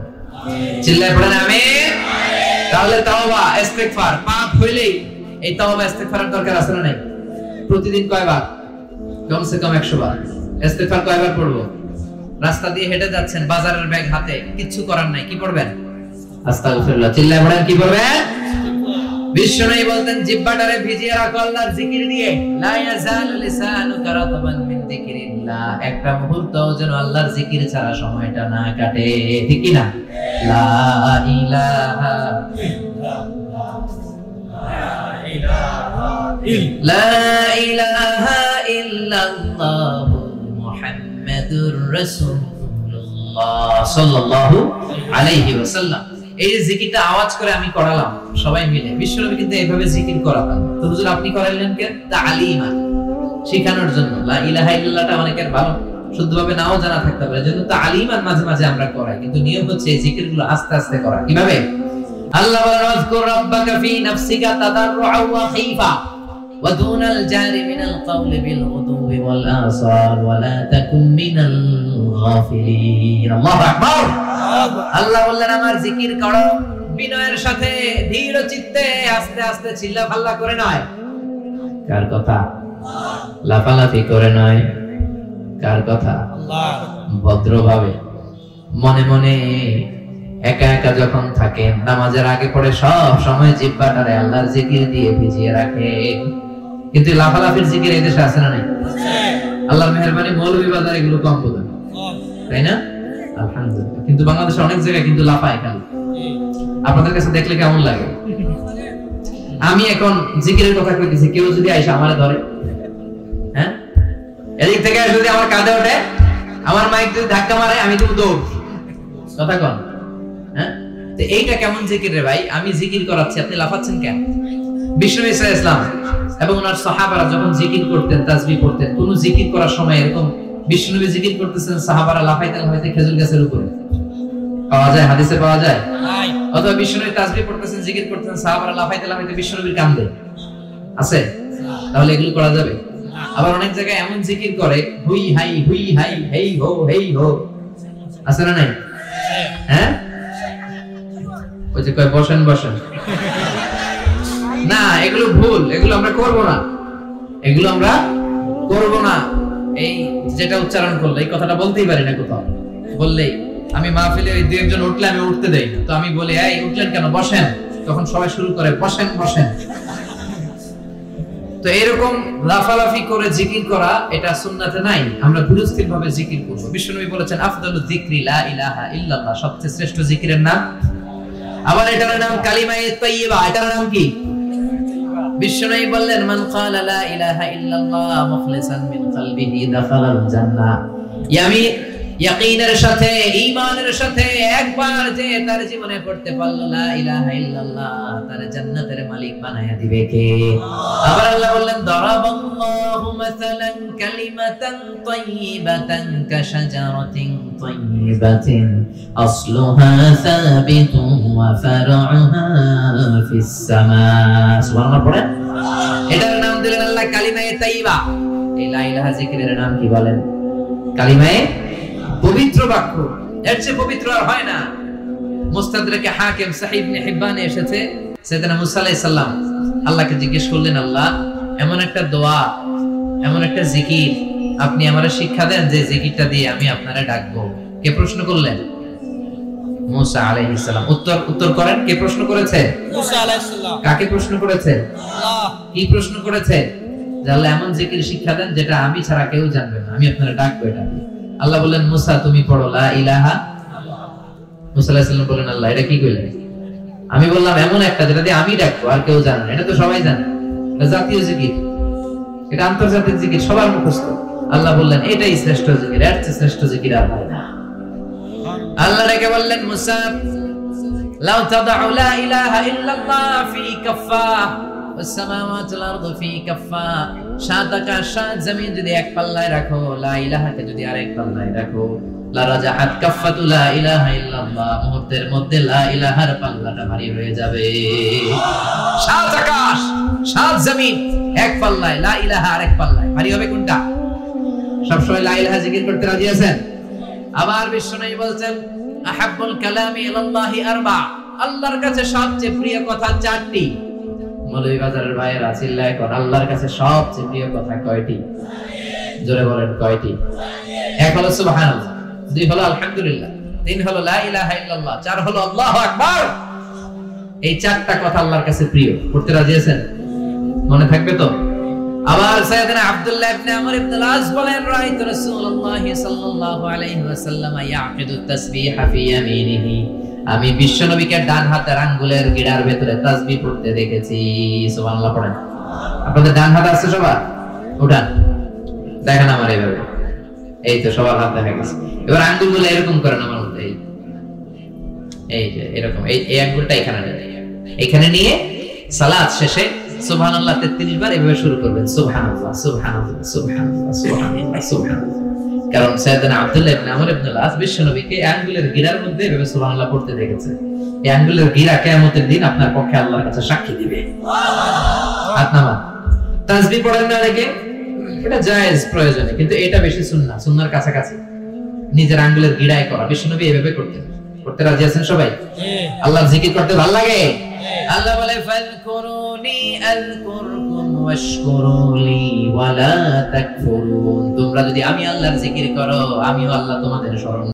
Speaker 1: চিল্লায়ে পড়েন আমিন। তাহলে তাওবা ইস্তেগফার পাপ হইলেই এই তাওবা ইস্তেগফারের দরকার আছে না নাই? প্রতিদিন কয়বার? কমসে কম 100 বার। ইস্তেগফার কয়বার পড়বো? রাস্তা দিয়ে হেঁটে যাচ্ছেন, বাজারের ব্যাগ হাতে, কিচ্ছু করার নাই, কি পড়বেন? আস্তাগফিরুল্লাহ। চিল্লায়ে পড়েন, কি পড়বেন? বিশ্বনবী বলতেন জিহ্বাটারে ভিজিয়ে রাখো আল্লাহর জিকির দিয়ে। লা ইয়াজালু লিসানুকা রাতবান মিন যিকরিল্লাহ, একটা মুহূর্তও যেন আল্লাহর জিকির ছাড়া সময়টা না কাটে। ঠিক কি না? লা ইলাহা লা ইলাহা ইল্লাল্লাহ মুহাম্মাদুর রাসূলুল্লাহ সাল্লাল্লাহু আলাইহি ওয়াসাল্লাম। এই জিকিরটা আওয়াজ করে আমি করালাম সবাই মিলে। বিশ্বনবী কিন্তু এইভাবে জিকির করাতেন। তো হুজুর আপনি করাইলেন কেন? তালিমান, শেখানোর জন্য। লা ইলাহা ইল্লাল্লাহটা অনেকের ভালো শুদ্ধভাবে নাও জানা থাকতে পারে, জন্য তালিমান মাঝে মাঝে আমরা করাই। কিন্তু নিয়ম হচ্ছে এই জিকিরগুলো আস্তে আস্তে করা। কিভাবে? আল্লাহ বলেন ওয়াজকুর রাব্বাকা ফি নাফসিকা তাদাররুআ ওয়া খাইফা ওয়া দুনাল জারি মিনাল কওলি বিল গুদুবি ওয়াল আসাল ওয়া লা তাকুন মিনাল গাফিলিন। আল্লাহু আকবার। আল্লাহ বললেন আমার জিকির করো বিনয়ের সাথে, ধীর চিত্তে, আস্তে আস্তে, চিল্লাফাল্লা করে নয়। কার কথা? লাফালাফি করে নয়। কার কথা? আল্লাহ। ভদ্রভাবে, মনে মনে, একা একা যখন থাকেন, নামাজের আগে পড়ে সব সময় জিহ্বাটারে আল্লাহর জিকির দিয়ে ভিজিয়ে রাখে। কিন্তু লাফালাফির জিকির এই দেশে আছে না নাই? আল্লাহর মেহেরবানি মৌলভীবাজার এগুলো কম বোঝেন, তাই না? আলহামদুলিল্লাহ। কিন্তু বাংলাদেশে অনেক জায়গায় কিন্তু লাফায় খালি। আপনাদের কাছে দেখলে কেমন লাগে? আমি এখন জিকিরের কথা কইতেছি, কেউ যদি আইসা আমারে ধরে, হ্যাঁ, এদিক থেকে যদি আমার কাঁধে ওঠে, আমার মাইক যদি ধাক্কা মারে, আমি তো দৌড়। কথা কন, হ্যাঁ? তো এইটা কেমন জিকির রে ভাই? আমি জিকির করাচ্ছি, আপনি লাফাচ্ছেন কেন? বিষ্ণু ইসা ইসলাম এবং ওনার সাহাবারা যখন জিকির করতেন, তাসবিহ পড়তেন, কোন জিকির করার সময় এরকম বিষ্ণুনবী জিকির করতেছেন, সাহাবারা লাফাইতে লাফাইতে খেজুর গাছের উপরে, পাওয়া যায়? হাদিসে পাওয়া যায়? অথবা বিষ্ণুনবী তাসবিহ পড়তেছেন, জিকির করতেন, সাহাবারা লাফাইতে লাফাইতে বিষ্ণুনবীর কান্দে আছে? তাহলে এগুলো করা যাবে? আবার অনেক জায়গায় এমন জিকির করে, হুই হাই হেই হো হেই হো, আছে না নাই? হ্যাঁ, ওই যে কয় বসেন বসেন, না এগুলো ভুল, এগুলো আমরা করব না, এগুলো আমরা করব না। এই যেটা উচ্চারণ করলে, এই কথাটা বলতেই পারি না কোথাও, বললেই আমি মাহফিলে ওই দুই একজন উঠলে আমি উঠতে দেই না, তো আমি বলি এই উঠলেন কেন, বসেন, তখন সবাই শুরু করে বসেন বসেন। তো এরকম লাফালাফি করে জিকির করা এটা সুন্নাতে নাই। আমরা ধীরস্থির ভাবে জিকির করব। বিশ্বনবী বলেছেন আফদালুয যিকরি লা ইলাহা ইল্লাল্লাহ, সবচেয়ে শ্রেষ্ঠ জিকিরের নাম। আবার এটার নাম কালিমায়ে তাইয়্যিবা। এটার নাম কি? বিশ্বনবী বললেন মান ক্বালা লা ইলাহা ইল্লাল্লাহ মুখলিসান মিন কলবিহি দাখালাল জান্নাহ। আমি ইয়াকিনের সাথে, ঈমানের সাথে একবার যে তার জীবনে পড়তে পারলো লা ইলাহা ইল্লাল্লাহ, তার জান্নাতের মালিক বানায়া দিবে কে? আবার আল্লাহ বললেন দারাবাল্লাহু মাসালান কালিমাতান তাইয়্যিবাতান কাশাজারাতিন তাইয়্যিবাতিন আসলুহা সাবিতুন ওয়া ফারউহা ফিস সামা। সুবহানাল্লাহ পড়েন। এটার নাম দিলেন আল্লাহ কালিমায়ে তাইয়্যিবা। এই লা ইলাহা জিকিরের নাম কি বলেন? কালিমায়ে পবিত্র বাক্য। এর চেয়ে পবিত্র আর হয় না। মুস্তাদরাকে হাকিম সহিহ ইবনে হিব্বানে এসেছে, সাইয়েদনা মুসা আলাইহিস সালাম আল্লাহকে জিজ্ঞেস করলেন, আল্লাহ এমন একটা দোয়া, এমন একটা জিকির আপনি আমারে শিক্ষা দেন যে জিকিরটা দিয়ে আমি আপনারে ডাকবো। কে প্রশ্ন করলেন? মুসা আলাইহিস সালাম। উত্তর করেন, কে প্রশ্ন করেছে?
Speaker 2: মুসা আলাইহিস সালাম।
Speaker 1: কাকে প্রশ্ন করেছে?
Speaker 2: আল্লাহ।
Speaker 1: কি প্রশ্ন করেছে? যে আল্লাহ এমন জিকির শিক্ষা দেন যেটা আমি ছাড়া কেউ জানবে না, আমি আপনারে ডাকবো এটা। আল্লাহ বললেন মুসা তুমি পড়ো লা ইলাহা। মুসা আলাইহিস সালাম বললেন আল্লাহ এটা কি কইলেন? আমি বললাম এমন একটা যেটা দিয়ে আমি ডাকবো আর কেউ জানে না। এটা তো সবাই জানে, এটা জাতীয় জিকির, এটা আন্তর্জাতিক জিকির, সবার মুখস্থ। আল্লাহ বললেন এটাই শ্রেষ্ঠ জিকির, এর চেয়ে শ্রেষ্ঠ জিকির আর হয় না। আল্লাহ রেখে বললেন মুসা লাউ তাদউ লা ইলাহা ইল্লাল্লাহ ফি কাফা ওয়াস সামাওয়াতি ওয়াল আরদু ফি কাফা, সাত আকাশ সাত জমিন যদি এক পাল্লায় রাখো, লা ইলাহাকে যদি আরেক পাল্লায় রাখো, লা রাজাহাত কাফাতু লা ইলাহা ইল্লাল্লাহ, মুহূর্তের মধ্যে লা ইলাহার পাল্লাটা ভারী হয়ে যাবে। সাত আকাশ সাত জমিন এক পাল্লায়, লা ইলাহা আরেক পাল্লায়, ভারী হবে কোনটা? সব সময় লা ইলাহা জিকির করতে রাজি আছেন? আবার বিশ্বনবী বলেন আহাব্বুল কালামি ইলাল্লাহি আরবা, আল্লাহর কাছে সবচেয়ে প্রিয় কথা চারটি। মৌলভীবাজারের ভাইয়েরা চিল্লায় কোন আল্লাহর কাছে সবচেয়ে প্রিয় কথা কয়টি? জোরে বলেন কয়টি? এক হলো সুবহানাল্লাহ, দুই হলো আলহামদুলিল্লাহ, তিন হলো লা ইলাহা ইল্লাল্লাহ, চার হলো আল্লাহু আকবার। এই চারটা কথা আল্লাহর কাছে প্রিয়। পড়তে রাজি আছেন? মনে থাকবে তো? আবার সাইয়েদনা আব্দুল্লাহ ইবনে আমর ইবনে আল-আস বলেন রাআইতু রাসূলুল্লাহ সাল্লাল্লাহু আলাইহি ওয়াসাল্লাম ইয়াকিদু তাসবিহা ফি ইয়ামিনিহি, আমি বিশ্বনবীকে ডান হাতের আঙ্গুলের গিড়ার ভিতরে তাসবিহ পড়তে দেখেছি। সুবহানাল্লাহ পড়েন। আপনাদের ডান হাত আছে সবার? উঠান দেখেন আমার এইভাবে। এই তো সবার হাত দেখা গেছে। এবার আঙ্গুলগুলো এরকম করেন আমার মধ্যে, এই যে এরকম, এই আঙ্গুলটা এখানে নিয়ে সালাত শেষে সুবহানাল্লাহ 33 বার এভাবে শুরু করবেন, সুবহানাল্লাহ সুবহানাল্লাহ সুবহানাল্লাহ সুবহানাল্লাহ সুবহানাল্লাহ। কারণ সাইয়েদনা আব্দুল্লাহ ইবনে আমর ইবনে আল-আস বিশ্বনবীকে আঙ্গুলের গিরার মধ্যে এভাবে সুবহানাল্লাহ পড়তে দেখেছে। এই আঙ্গুলের গিরা কিয়ামতের দিন আপনার পক্ষে আল্লাহর কাছে সাক্ষী দিবে। হাত নামান। তাসবিহ পড়েন না রেখে, এটা জায়েজ প্রয়োজনে, কিন্তু এটা বেশি সুন্নাহ, সুন্নাহর কাছাকাছি নিজের আঙ্গুলের গিরায় করা। বিশ্বনবী এভাবে করতেন। করতে রাজি আছেন সবাই? আল্লাহর জিকির করতে ভালো লাগে? আল্লাহ বলে ফাযকুরুনি আযকুরকুম ওয়াশকুরুলি ওয়ালা তাকফুরুন, তোমরা যদি আমি আল্লাহর জিকির করো আমিও আল্লাহ তোমাদের স্মরণ